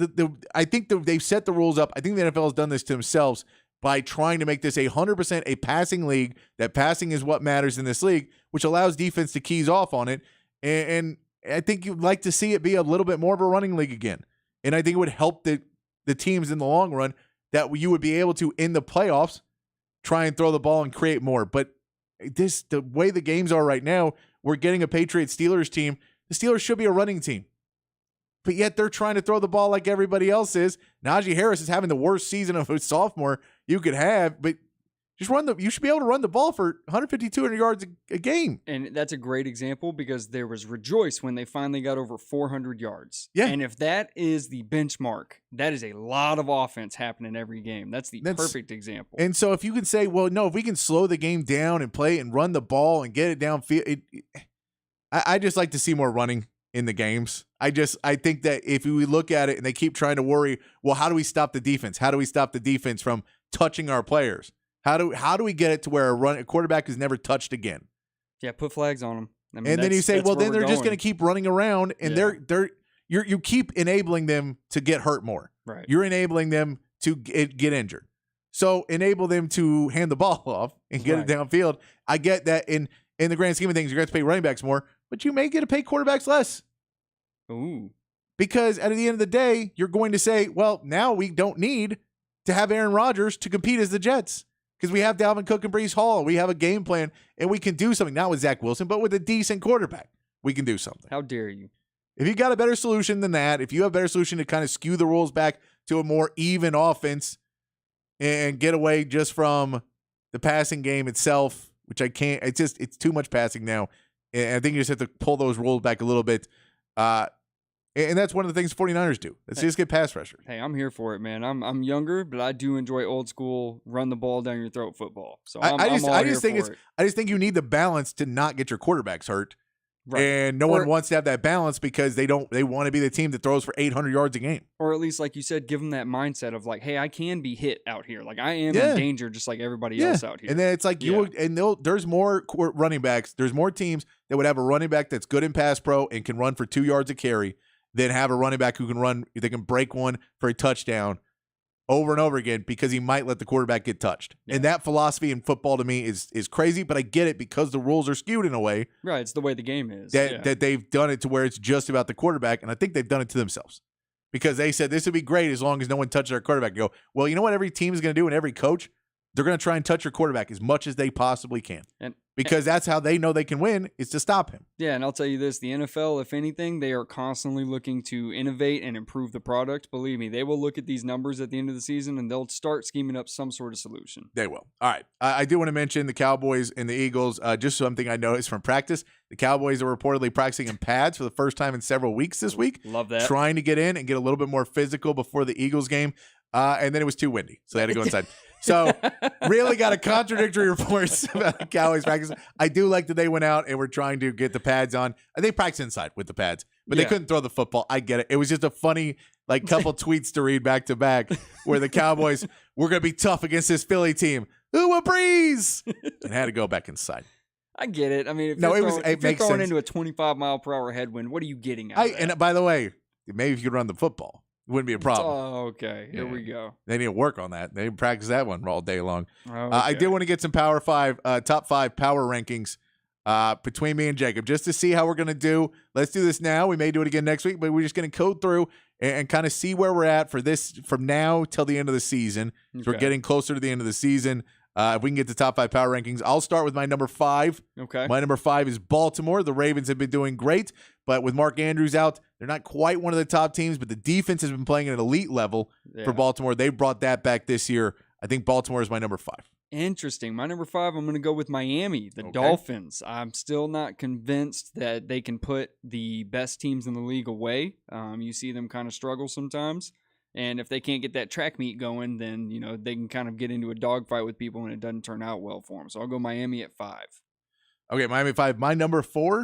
I think they've set the rules up. I think the NFL has done this to themselves by trying to make this 100% a passing league, that passing is what matters in this league, which allows defense to keys off on it. And I think you'd like to see it be a little bit more of a running league again. And I think it would help the teams in the long run that you would be able to, in the playoffs, try and throw the ball and create more. But the way the games are right now, we're getting a Patriots-Steelers team. The Steelers should be a running team. But yet they're trying to throw the ball like everybody else is. Najee Harris is having the worst season of a sophomore you could have, but you should be able to run the ball for 150, 200 yards a game. And that's a great example because there was rejoice when they finally got over 400 yards. Yeah. And if that is the benchmark, that is a lot of offense happening every game. That's perfect example. And so if you can say, well, no, if we can slow the game down and play and run the ball and get it downfield, I just like to see more running in the games. I think that if we look at it and they keep trying to worry, well, how do we stop the defense? How do we stop the defense from touching our players? How do we get it to where a quarterback is never touched again? Yeah, put flags on them. I mean, and then you say, well, then they're just going to keep running around, and you keep enabling them to get hurt more. Right. You're enabling them to get injured. So enable them to hand the ball off and get it downfield. I get that in the grand scheme of things, you're going to have to pay running backs more, but you may get to pay quarterbacks less. Ooh. Because at the end of the day, you're going to say, well, now we don't need to have Aaron Rodgers to compete as the Jets because we have Dalvin Cook and Breece Hall. We have a game plan, and we can do something, not with Zach Wilson, but with a decent quarterback. We can do something. How dare you? If you got a better solution than that, if you have a better solution to kind of skew the rules back to a more even offense and get away just from the passing game itself, which I can't, it's too much passing now. And I think you just have to pull those rules back a little bit. And that's one of the things 49ers do. Let's just get pass rushers. Hey, I'm here for it, man. I'm younger, but I do enjoy old school run the ball down your throat football. So I just think you need the balance to not get your quarterbacks hurt. Right. And no one wants to have that balance because they want to be the team that throws for 800 yards a game. Or at least, like you said, give them that mindset of like, hey, I can be hit out here. Like I am in danger just like everybody else out here. And then it's like there's more running backs. There's more teams that would have a running back that's good in pass pro and can run for 2 yards a carry than have a running back who can run, they can break one for a touchdown over and over again because he might let the quarterback get touched. Yeah. And that philosophy in football to me is crazy, but I get it because the rules are skewed in a way. Right, it's the way the game is. That they've done it to where it's just about the quarterback, and I think they've done it to themselves. Because they said this would be great as long as no one touches our quarterback. You go, well, you know what every team is going to do and every coach? They're going to try and touch your quarterback as much as they possibly can. Because that's how they know they can win, is to stop him. Yeah, and I'll tell you this, the NFL, if anything, they are constantly looking to innovate and improve the product. Believe me, they will look at these numbers at the end of the season, and they'll start scheming up some sort of solution. They will. All right. I do want to mention the Cowboys and the Eagles. Just something I noticed from practice. The Cowboys are reportedly practicing in pads for the first time in several weeks this week. Love that. Trying to get in and get a little bit more physical before the Eagles game. And then it was too windy, so they had to go inside. So really got a contradictory reports about the Cowboys practice. I do like that they went out and were trying to get the pads on. They practiced inside with the pads, but they couldn't throw the football. I get it. It was just a funny couple tweets to read back to back where the Cowboys, we're going to be tough against this Philly team. Ooh, a breeze, and had to go back inside. I get it. I mean, if No, you're it was- throwing, it if you're makes throwing sense. into a 25-mile-per-hour headwind, what are you getting out of that? And by the way, maybe if you could run the football, it wouldn't be a problem. Oh, okay. Here Yeah. we go. They need to work on that. They practice that one all day long. Okay. I did want to get some top 5 power rankings between me and Jacob, just to see how we're going to do. Let's do this now. We may do it again next week, but we're just going to code through and kind of see where we're at for this from now till the end of the season. So we're Okay. getting closer to the end of the season. If we can get the top 5 power rankings, I'll start with my number 5. Okay. My number 5 is Baltimore. The Ravens have been doing great, but with Mark Andrews out, they're not quite one of the top teams, but the defense has been playing at an elite level Yeah. for Baltimore. They brought that back this year. I think Baltimore is my number 5. Interesting. My number 5, I'm going to go with Miami, the Okay. Dolphins. I'm still not convinced that they can put the best teams in the league away. You see them kind of struggle sometimes. And if they can't get that track meet going, then, they can kind of get into a dogfight with people and it doesn't turn out well for them. So I'll go Miami at 5. Okay, Miami 5. My number 4.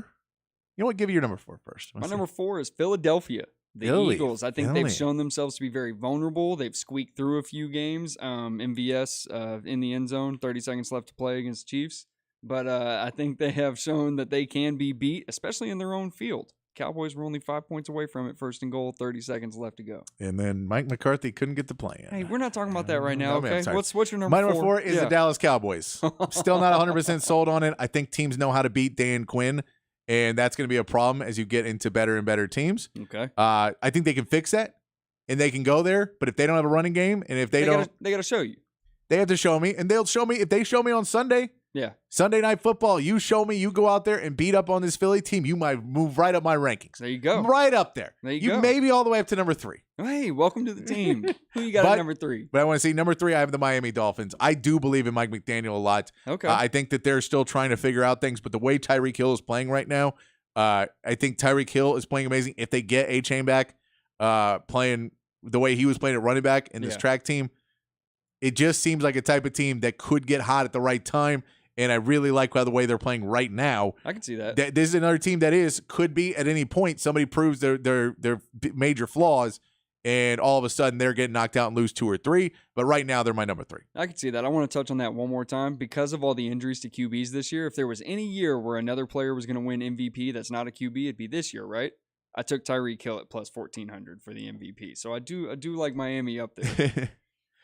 You know what? Give me your number 4 first. My number 4 is Philadelphia. The Philly. Eagles. I think Philly. they've shown themselves to be very vulnerable. They've squeaked through a few games. MVS in the end zone, 30 seconds left to play against the Chiefs. But I think they have shown that they can be beat, especially in their own field. Cowboys were only 5 points away from it, 1st and goal, 30 seconds left to go. And then Mike McCarthy couldn't get the play in. Hey, we're not talking about that right now, I mean, I'm okay? sorry. What's your number My 4? number 4 is the Dallas Cowboys. Still not 100% sold on it. I think teams know how to beat Dan Quinn, and that's going to be a problem as you get into better and better teams. Okay. I think they can fix that, and they can go there. But if they don't have a running game, and if they don't, they got to show you. they have to show me, and they'll show me. If they show me on Sunday, Yeah. Sunday Night Football, you show me, you go out there and beat up on this Philly team, you might move right up my rankings. There you go. Right up there. There you go. may be all the way up to number 3. Hey, welcome to the team. Who you got But- at number 3? But I want to see number 3, I have the Miami Dolphins. I do believe in Mike McDaniel a lot. Okay. I think that they're still trying to figure out things, but the way Tyreek Hill is playing right now, I think Tyreek Hill is playing amazing. If they get A-Chain back, playing the way he was playing at running back in this Yeah. track team, it just seems like a type of team that could get hot at the right time. And I really like the way they're playing right now. I can see that. This is another team that could be at any point somebody proves their major flaws, and all of a sudden they're getting knocked out and lose 2 or 3. But right now they're my number 3. I can see that. I want to touch on that one more time. Because of all the injuries to QBs this year, if there was any year where another player was going to win MVP that's not a QB, it'd be this year, right? I took Tyreek Hill at plus 1,400 for the MVP. So I do like Miami up there.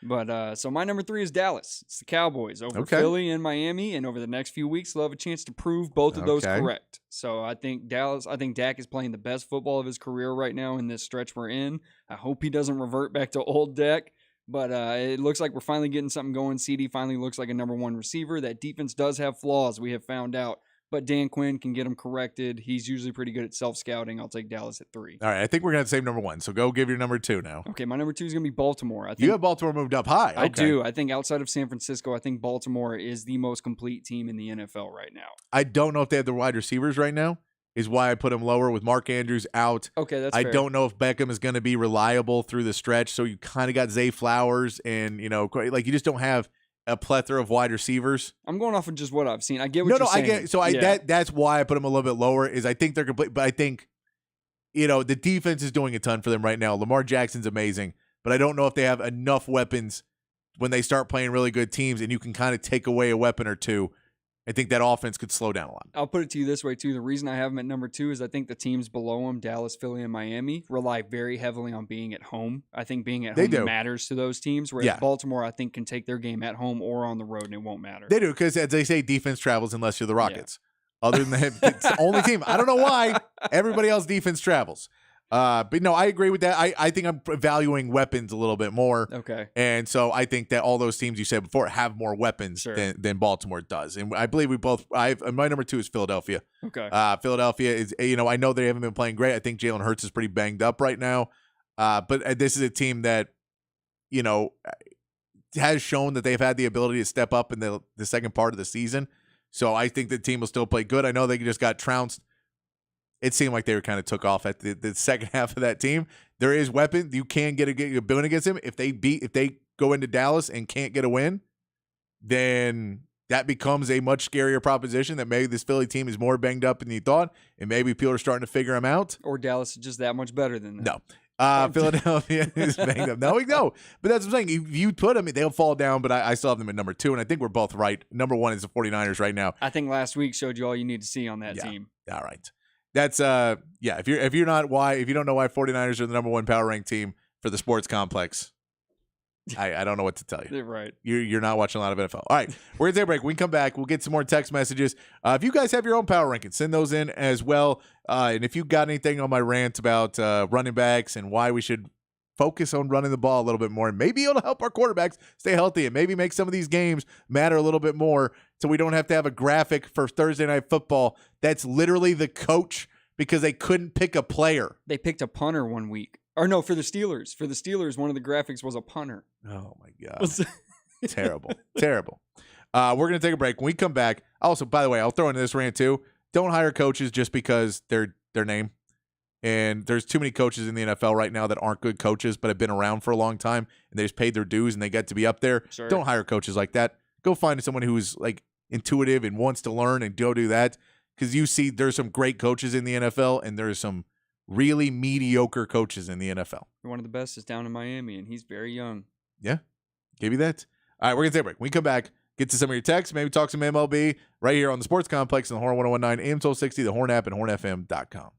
But so my number 3 is Dallas. It's the Cowboys over Okay. Philly and Miami, and over the next few weeks they'll have a chance to prove both of those Okay. correct. So I think Dak is playing the best football of his career right now in this stretch we're in. I hope he doesn't revert back to old Dak, but it looks like we're finally getting something going. CD finally looks like a number 1 receiver. That defense does have flaws, we have found out. But Dan Quinn can get them corrected. He's usually pretty good at self-scouting. I'll take Dallas at 3. All right, I think we're going to save number 1. So go give your number 2 now. Okay, my number 2 is going to be Baltimore. I think You have Baltimore moved up high. I Okay. do. I think outside of San Francisco, I think Baltimore is the most complete team in the NFL right now. I don't know if they have the wide receivers right now, is why I put them lower with Mark Andrews out. Okay, that's I fair. don't know if Beckham is going to be reliable through the stretch. So you kind of got Zay Flowers, and, like you just don't have a plethora of wide receivers. I'm going off of just what I've seen. I get what you're I saying. get. So Yeah. that's why I put them a little bit lower. Is I think they're complete, but I think, the defense is doing a ton for them right now. Lamar Jackson's amazing, but I don't know if they have enough weapons when they start playing really good teams, and you can kind of take away a weapon or two. I think that offense could slow down a lot. I'll put it to you this way, too. The reason I have them at number 2 is I think the teams below them, Dallas, Philly, and Miami, rely very heavily on being at home. I think being at They home do. matters to those teams, whereas Yeah. Baltimore, I think, can take their game at home or on the road, and it won't matter. They do, because as they say, defense travels unless you're the Rockets. Other than that, it's the only team. I don't know why. Everybody else defense travels. But no, I agree with that. I think I'm valuing weapons a little bit more. Okay. And so I think that all those teams you said before have more weapons Sure. than Baltimore does. And I believe my number 2 is Philadelphia. Okay. Philadelphia is, I know they haven't been playing great. I think Jalen Hurts is pretty banged up right now. But this is a team that, has shown that they've had the ability to step up in the second part of the season. So I think the team will still play good. I know they just got trounced. It seemed like they were kind of took off at the second half of that team. There is weapon. You can get a win against them. If they go into Dallas and can't get a win, then that becomes a much scarier proposition that maybe this Philly team is more banged up than you thought, and maybe people are starting to figure them out. Or Dallas is just that much better than them. No. Philadelphia is banged up. No. But that's what I'm saying. If you put them, they'll fall down, but I still have them at number 2, and I think we're both right. Number 1 is the 49ers right now. I think last week showed you all you need to see on that team. All right. That's if you don't know why 49ers are the number 1 power rank team for the sports complex, I don't know what to tell you. Right. You're not watching a lot of NFL. All right, we're going to take a break. When we come back, we'll get some more text messages. If you guys have your own power rankings, send those in as well. And if you got anything on my rant about running backs and why we should focus on running the ball a little bit more, and maybe it'll help our quarterbacks stay healthy and maybe make some of these games matter a little bit more so we don't have to have a graphic for Thursday Night Football that's literally the coach because they couldn't pick a player. They picked a punter one week. Or no, for the Steelers. For the Steelers, one of the graphics was a punter. Oh, my God. Terrible. Terrible. We're going to take a break. When we come back, also, by the way, I'll throw in this rant too. Don't hire coaches just because they're their name. And there's too many coaches in the NFL right now that aren't good coaches but have been around for a long time and they just paid their dues and they get to be up there. Sure. Don't hire coaches like that. Go find someone who's like intuitive and wants to learn and go do that. Because you see there's some great coaches in the NFL and there's some really mediocre coaches in the NFL. One of the best is down in Miami, and he's very young. Yeah, give you that. All right, we're going to take a break. When we come back, get to some of your texts, maybe talk some MLB right here on the Sports Complex on the Horn 1019, AM 1260, the Horn app, and hornfm.com.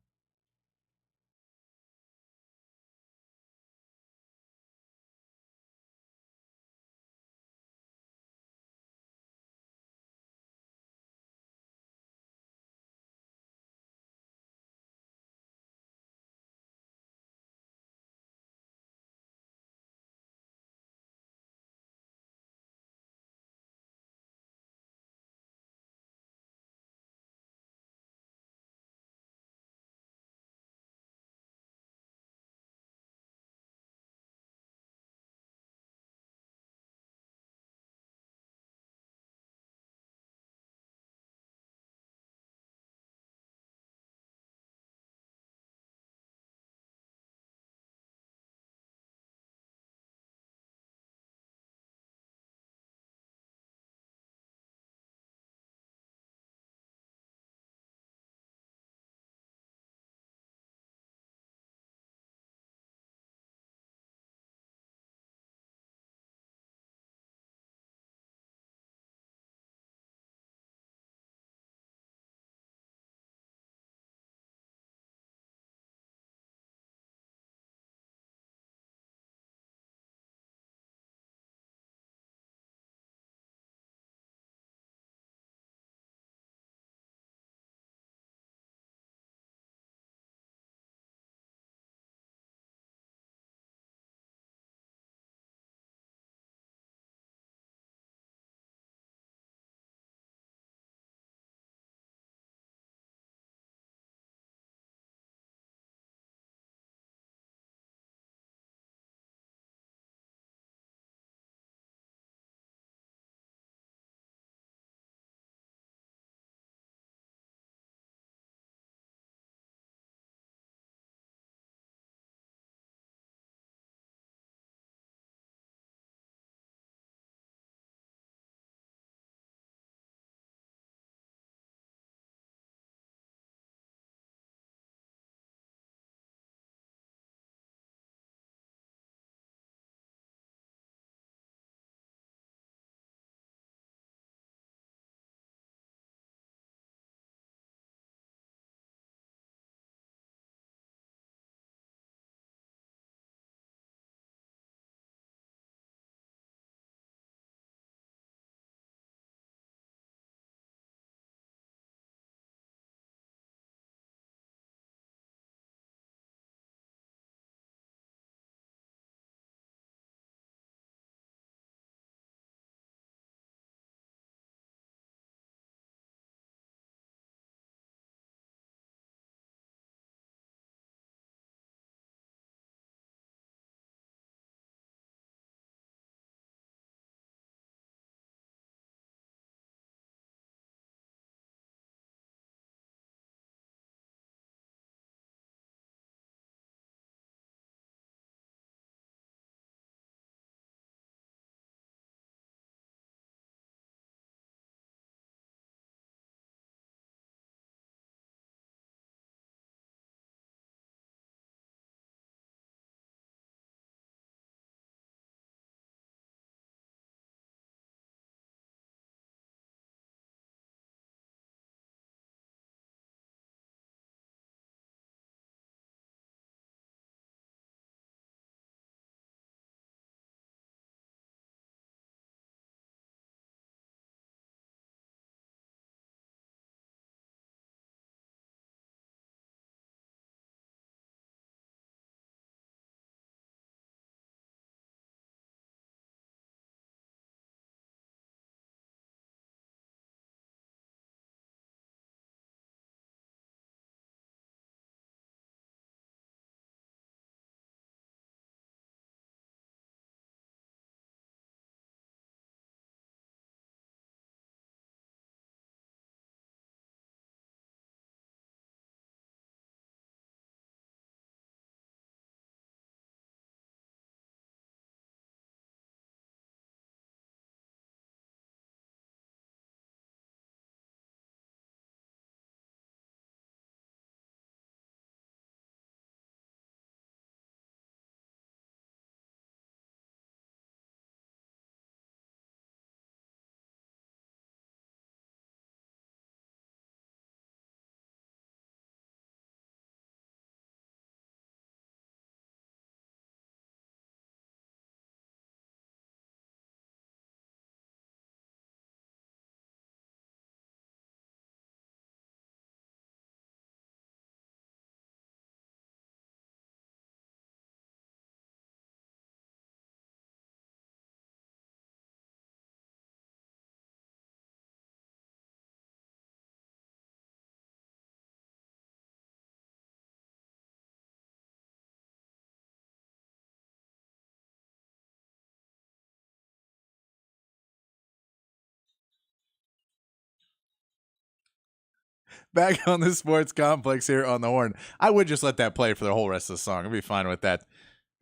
Back on the sports complex here on the Horn. I would just let that play for the whole rest of the song. I'd be fine with that.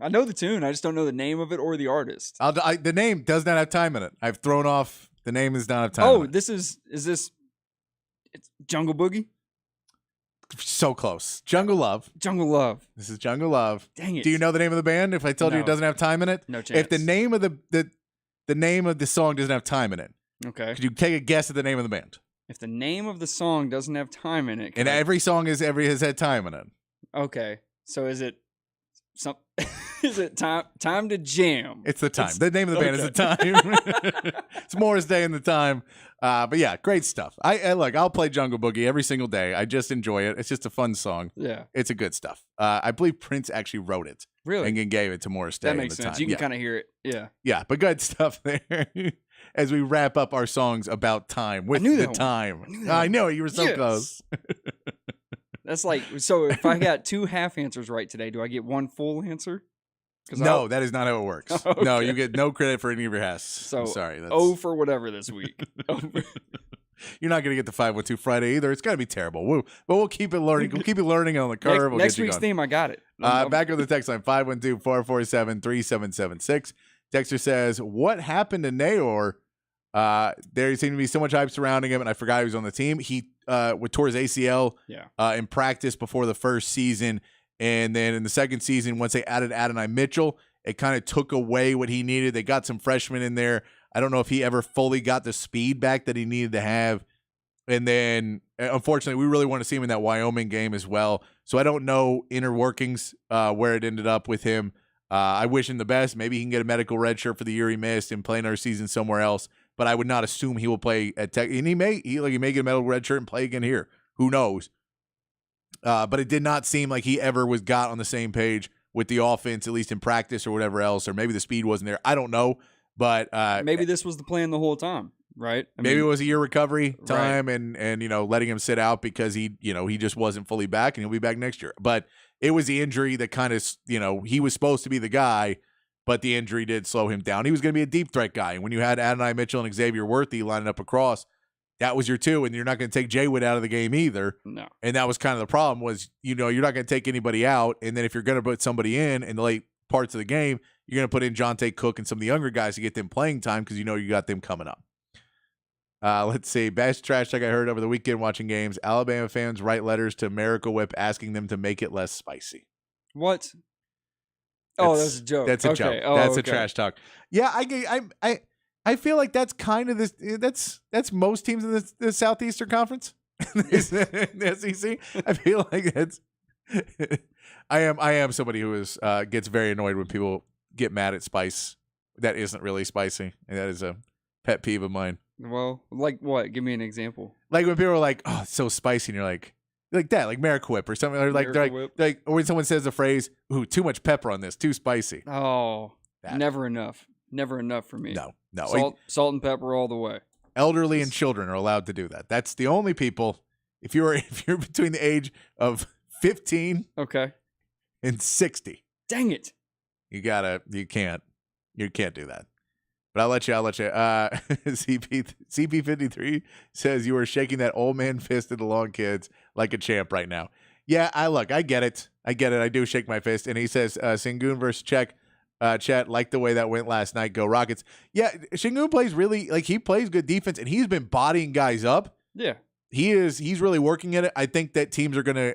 I know the tune. I just don't know the name of it or the artist. The name does not have time in it. I've thrown off. The name does not have time. Oh, is this? It's Jungle Boogie. So close. Jungle Love. Jungle Love. This is Jungle Love. Dang it. Do you know the name of the band? If I told you it doesn't have time in it, no chance. If the name of the name of the song doesn't have time in it, okay. Could you take a guess at the name of the band? If the name of the song doesn't have time in it, every song has had time in it. Okay, so is it some? Is it time to jam? It's the time. The name of the band is the time. It's Morris Day and the time. But yeah, great stuff. I'll play Jungle Boogie every single day. I just enjoy it. It's just a fun song. Yeah, it's a good stuff. I believe Prince actually wrote it. Really? And gave it to Morris Day. That makes sense. You can kind of hear it. Yeah. Yeah, but good stuff there. As we wrap up our songs about time with the time. I know you were so close. That's like, so if I got 2 half answers right today, do I get 1 full answer? No, that is not how it works. Okay. No, you get no credit for any of your has. So, I'm sorry. For whatever this week. You're not going to get the 512 Friday either. It's got to be terrible. But we'll keep it learning. We'll keep it learning on the curve. Next week's theme, I got it. Back on the text line, 512-447-3776. Texter says, what happened to Nayor? There seemed to be so much hype surrounding him, and I forgot he was on the team. He tore his ACL in practice before the first season. And then in the second season, once they added Adonai Mitchell, it kind of took away what he needed. They got some freshmen in there. I don't know if he ever fully got the speed back that he needed to have. And then, unfortunately, we really want to see him in that Wyoming game as well. So I don't know inner workings where it ended up with him. I wish him the best. Maybe he can get a medical red shirt for the year he missed and play another season somewhere else. But I would not assume he will play at Tech. And he may get a medical red shirt and play again here. Who knows? But it did not seem like he ever got on the same page with the offense, at least in practice or whatever else, or maybe the speed wasn't there. I don't know, but maybe this was the plan the whole time, right? Maybe it was a year recovery time, right. and letting him sit out because he just wasn't fully back, and he'll be back next year. But it was the injury that kind of he was supposed to be the guy, but the injury did slow him down. He was going to be a deep threat guy, and when you had Adonai Mitchell and Xavier Worthy lining up across. That was your 2, and you're not going to take Jay Wood out of the game either. No. And that was kind of the problem was, you're not going to take anybody out, and then if you're going to put somebody in the late parts of the game, you're going to put in Jonte Cook and some of the younger guys to get them playing time because you got them coming up. Let's see. Best trash talk I heard over the weekend watching games. Alabama fans write letters to Miracle Whip asking them to make it less spicy. What? That's a joke. That's a joke. That's a trash talk. Yeah, I feel like that's kind of this. That's most teams in the Southeastern Conference, the SEC. I feel like that's. I am somebody who gets very annoyed when people get mad at spice that isn't really spicy, and that is a pet peeve of mine. Well, like what? Give me an example. Like when people are like, "Oh, it's so spicy," and you're like that, like Miracle Whip or something, or like or when someone says the phrase, "Ooh, too much pepper on this, too spicy." Oh, never enough. Never enough for me. No. Salt and pepper all the way. Elderly and children are allowed to do that. That's the only people. If you're between the age of 15 and 60. Dang it. You can't do that. But I'll let you. CP53 says you are shaking that old man fist at the Long Kids like a champ right now. Yeah, I get it. I do shake my fist. And he says Sengun versus Czech. Chat, like the way that went last night. Go Rockets. Yeah, Sengun plays he plays good defense, and he's been bodying guys up. Yeah. He's really working at it. I think that teams are going to,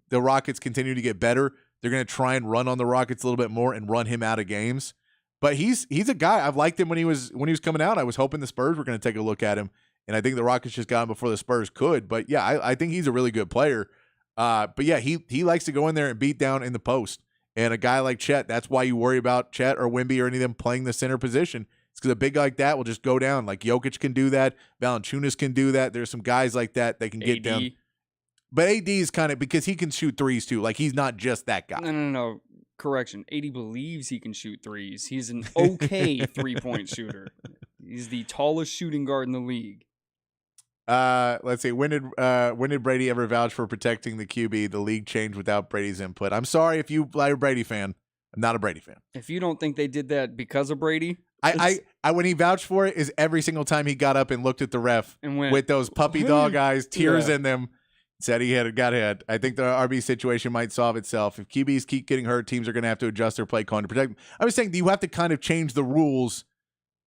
the Rockets continue to get better, they're going to try and run on the Rockets a little bit more and run him out of games. But he's a guy. I've liked him when he was coming out. I was hoping the Spurs were going to take a look at him, and I think the Rockets just got him before the Spurs could. But yeah, I think he's a really good player. But yeah, he likes to go in there and beat down in the post. And a guy like Chet, that's why you worry about Chet or Wemby or any of them playing the center position. It's because a big guy like that will just go down. Like Jokic can do that. Valanciunas can do that. There's some guys like that can get down. But AD is kind of, because he can shoot threes too. Like he's not just that guy. No. Correction. AD believes he can shoot threes. He's an okay 3-point shooter. He's the tallest shooting guard in the league. Let's see. When did Brady ever vouch for protecting the QB? The league changed without Brady's input. I'm sorry if you're a Brady fan. I'm not a Brady fan. If you don't think they did that because of Brady, I when he vouched for it is every single time he got up and looked at the ref and went, with those puppy dog eyes, tears in them. said he got hit. I think the RB situation might solve itself. If QBs keep getting hurt, teams are going to have to adjust their play calling to protect them. I was saying you have to kind of change the rules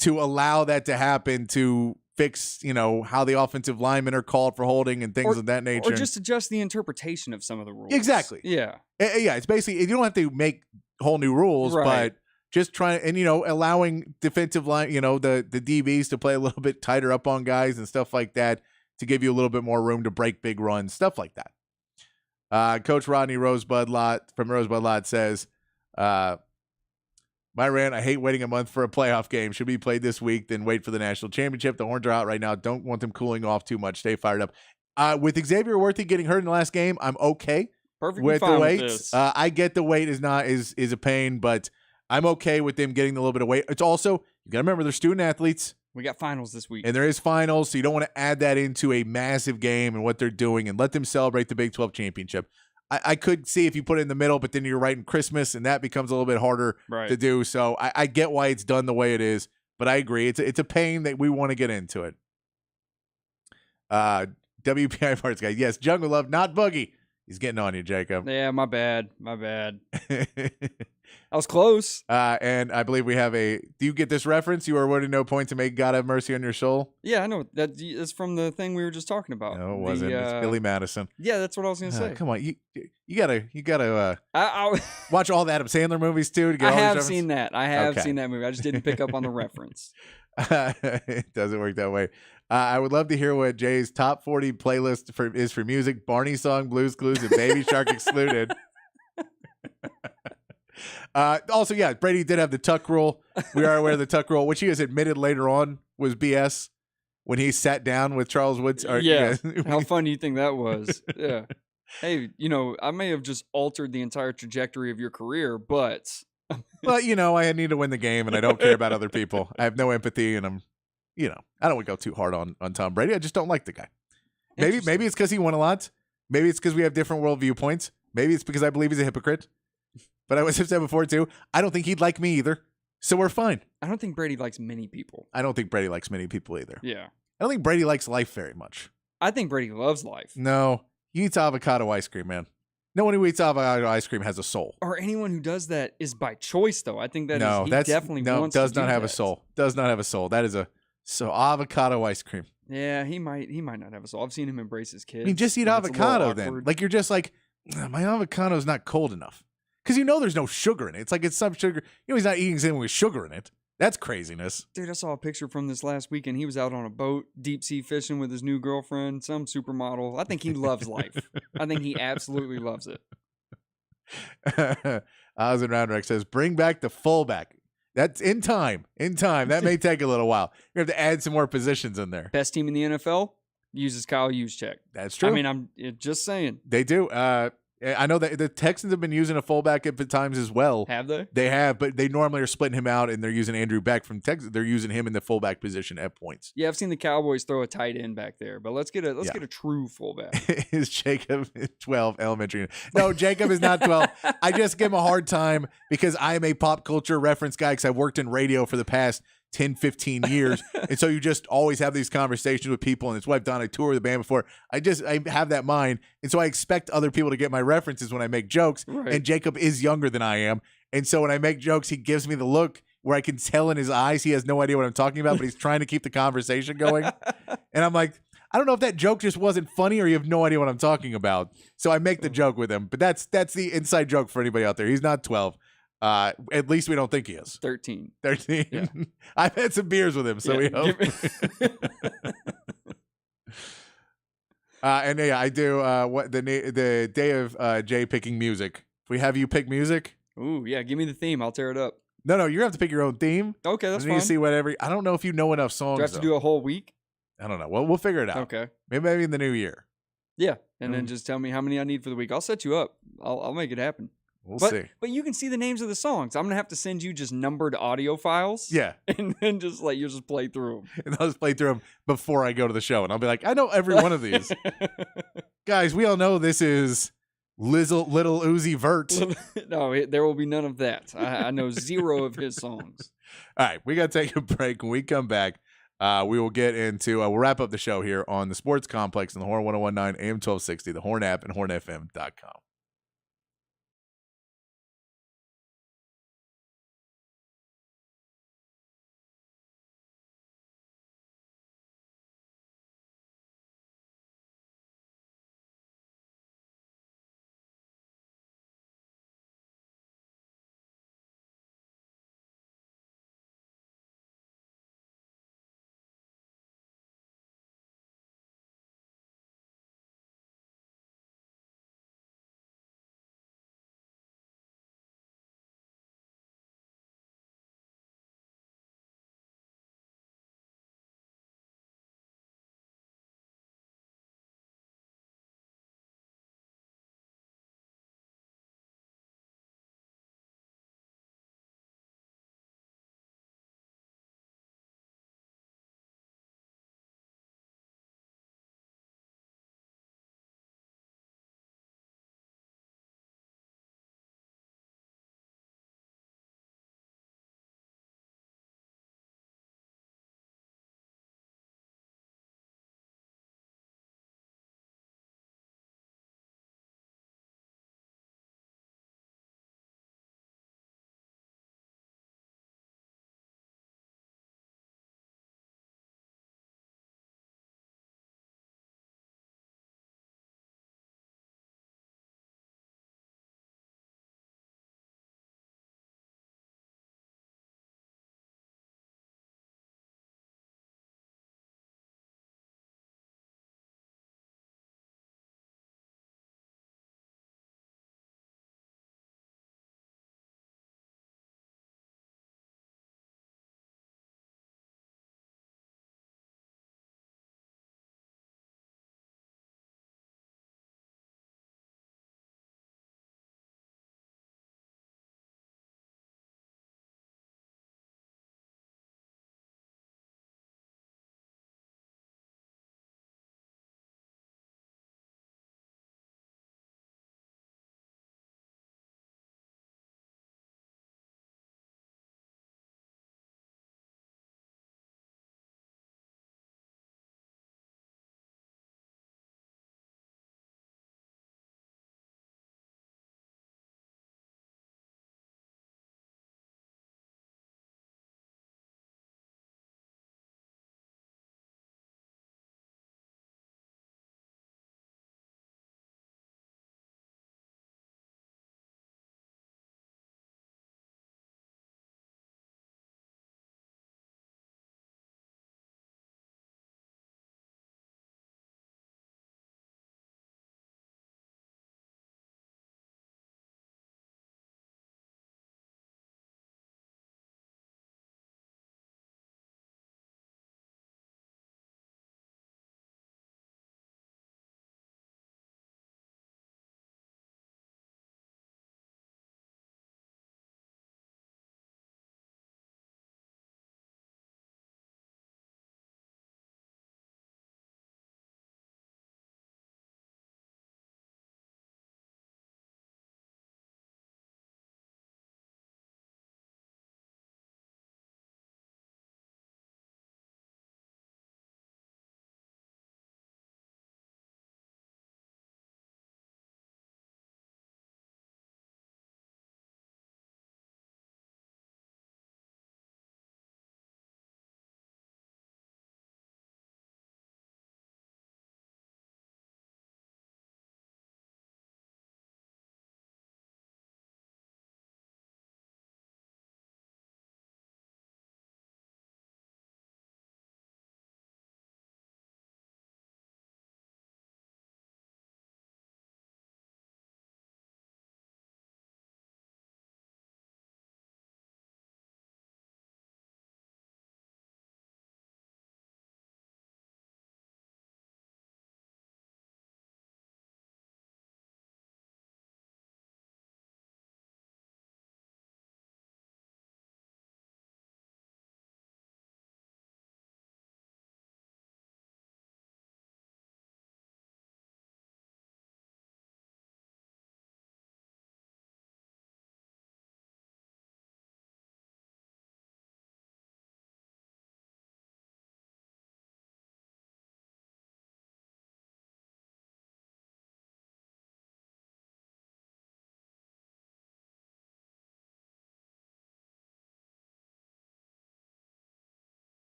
to allow that to happen, to fix, how the offensive linemen are called for holding and things of that nature. Or just adjust the interpretation of some of the rules. Exactly. Yeah. Yeah, it's basically, you don't have to make whole new rules, Right. but just trying, and, allowing defensive line, the DBs to play a little bit tighter up on guys and stuff like that to give you a little bit more room to break big runs, stuff like that. Coach Rodney Rosebud Lot from Rosebud Lot says, my rant, I hate waiting a month for a playoff game. Should be played this week, then wait for the national championship. The Horns are out right now. Don't want them cooling off too much. Stay fired up. With Xavier Worthy getting hurt in the last game, I'm okay. Perfectly with fine the weight. with this. I get the weight is a pain, but I'm okay with them getting a little bit of weight. It's also, you got to remember, they're student athletes. We got finals this week. And there is finals, so you don't want to add that into a massive game and what they're doing, and let them celebrate the Big 12 championship. I could see if you put it in the middle, but then you're right in Christmas, and that becomes a little bit harder to do. So I get why it's done the way it is, but I agree. It's a pain that we want to get into it. WPI Parts guy. Yes, Jungle Love, not Boogie. He's getting on you, Jacob. Yeah, my bad. I was close. And I believe we have do you get this reference? You are awarded no point to make God have mercy on your soul. Yeah, I know. That's from the thing we were just talking about. No, it wasn't. It's Billy Madison. Yeah, that's what I was going to say. Come on. You gotta watch all the Adam Sandler movies too. To get I all these have seen that. I have seen that movie. I just didn't pick up on the reference. It doesn't work that way. I would love to hear what Jay's top 40 playlist is for music. Barney song, Blues Clues, and Baby Shark excluded. Also, yeah, Brady did have the tuck rule. We are aware of the tuck rule, which he has admitted later on was BS when he sat down with Charles Woods. How fun do you think that was? Yeah. Hey, I may have just altered the entire trajectory of your career, but... Well, I need to win the game, and I don't care about other people. I have no empathy, and I'm, I don't want to go too hard on Tom Brady. I just don't like the guy. Maybe it's because he won a lot. Maybe it's because we have different world viewpoints. Maybe it's because I believe he's a hypocrite. But I was said before, too, I don't think he'd like me either. So we're fine. I don't think Brady likes many people. I don't think Brady likes many people either. Yeah. I don't think Brady likes life very much. I think Brady loves life. No. He eats avocado ice cream, man. No one who eats avocado ice cream has a soul. Or anyone who does that is by choice, though. I think he definitely wants does to not do have that. a soul. Does not have a soul. That is avocado ice cream. Yeah, he might not have a soul. I've seen him embrace his kids. I mean, just eat avocado then. Like, you're just like, my avocado's not cold enough. Because there's no sugar in it. It's like it's some sugar. He's not eating something with sugar in it. That's craziness. Dude, I saw a picture from this last weekend. He was out on a boat, deep sea fishing with his new girlfriend, some supermodel. I think he loves life. I think he absolutely loves it. Oz and Roundreck says, bring back the fullback. That's in time. That may take a little while. You have to add some more positions in there. Best team in the NFL uses Kyle Juszczyk. That's true. I mean, I'm just saying. They do. I know that the Texans have been using a fullback at times as well. Have they? They have, but they normally are splitting him out, and they're using Andrew Beck from Texas. They're using him in the fullback position at points. Yeah, I've seen the Cowboys throw a tight end back there, but let's get a true fullback. Is Jacob 12 elementary? No, Jacob is not 12. I just give him a hard time because I am a pop culture reference guy because I've worked in radio for the past 10, 15 years. And so you just always have these conversations with people. And it's what I've done. I toured the band before. I have that mind. And so I expect other people to get my references when I make jokes. Right. And Jacob is younger than I am. And so when I make jokes, he gives me the look where I can tell in his eyes he has no idea what I'm talking about, but he's trying to keep the conversation going. And I'm like, I don't know if that joke just wasn't funny or you have no idea what I'm talking about. So I make the joke with him. But that's the inside joke for anybody out there. He's not 12. At least we don't think he is. 13. Yeah. I've had some beers with him, so we hope. And yeah, I do. What the day of Jay picking music? We have you pick music. Ooh, yeah. Give me the theme. I'll tear it up. No, you have to pick your own theme. Okay, that's fine. You see whatever. I don't know if you know enough songs. Do I have to do a whole week? I don't know. Well, we'll figure it out. Okay. Maybe in the new year. Yeah, and then just tell me how many I need for the week. I'll set you up. I'll make it happen. We'll see. But you can see the names of the songs. I'm going to have to send you just numbered audio files. Yeah. And then just like, you just play through them. And I'll just play through them before I go to the show. And I'll be like, I know every one of these. Guys, we all know this is Little Uzi Vert. No, there will be none of that. I know zero of his songs. All right. We got to take a break. When we come back, We will get into, we'll wrap up the show here on the Sports Complex on the Horn 1019 AM 1260, the Horn app, and hornfm.com.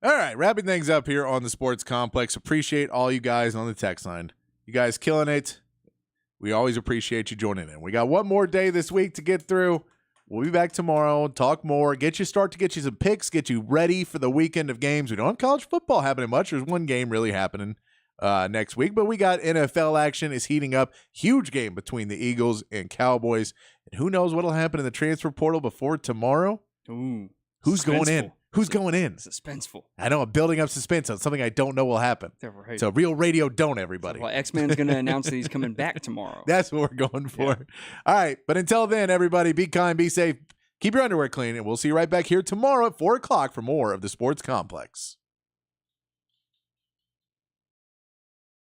All right, wrapping things up here on the Sports Complex. Appreciate all you guys on the text line. You guys killing it. We always appreciate you joining in. We got one more day this week to get through. We'll be back tomorrow, talk more, get you some picks, get you ready for the weekend of games. We don't have college football happening much. There's one game really happening next week, but we got NFL action is heating up. Huge game between the Eagles and Cowboys. And who knows what'll happen in the transfer portal before tomorrow? Ooh, who's going in? Who's going in? Suspenseful. I know, I'm building up suspense on something I don't know will happen. Right. So real radio don't, everybody. Well, X-Men's going to announce that he's coming back tomorrow. That's what we're going for. Yeah. All right, but until then, everybody, be kind, be safe, keep your underwear clean, and we'll see you right back here tomorrow at 4 o'clock for more of the Sports Complex.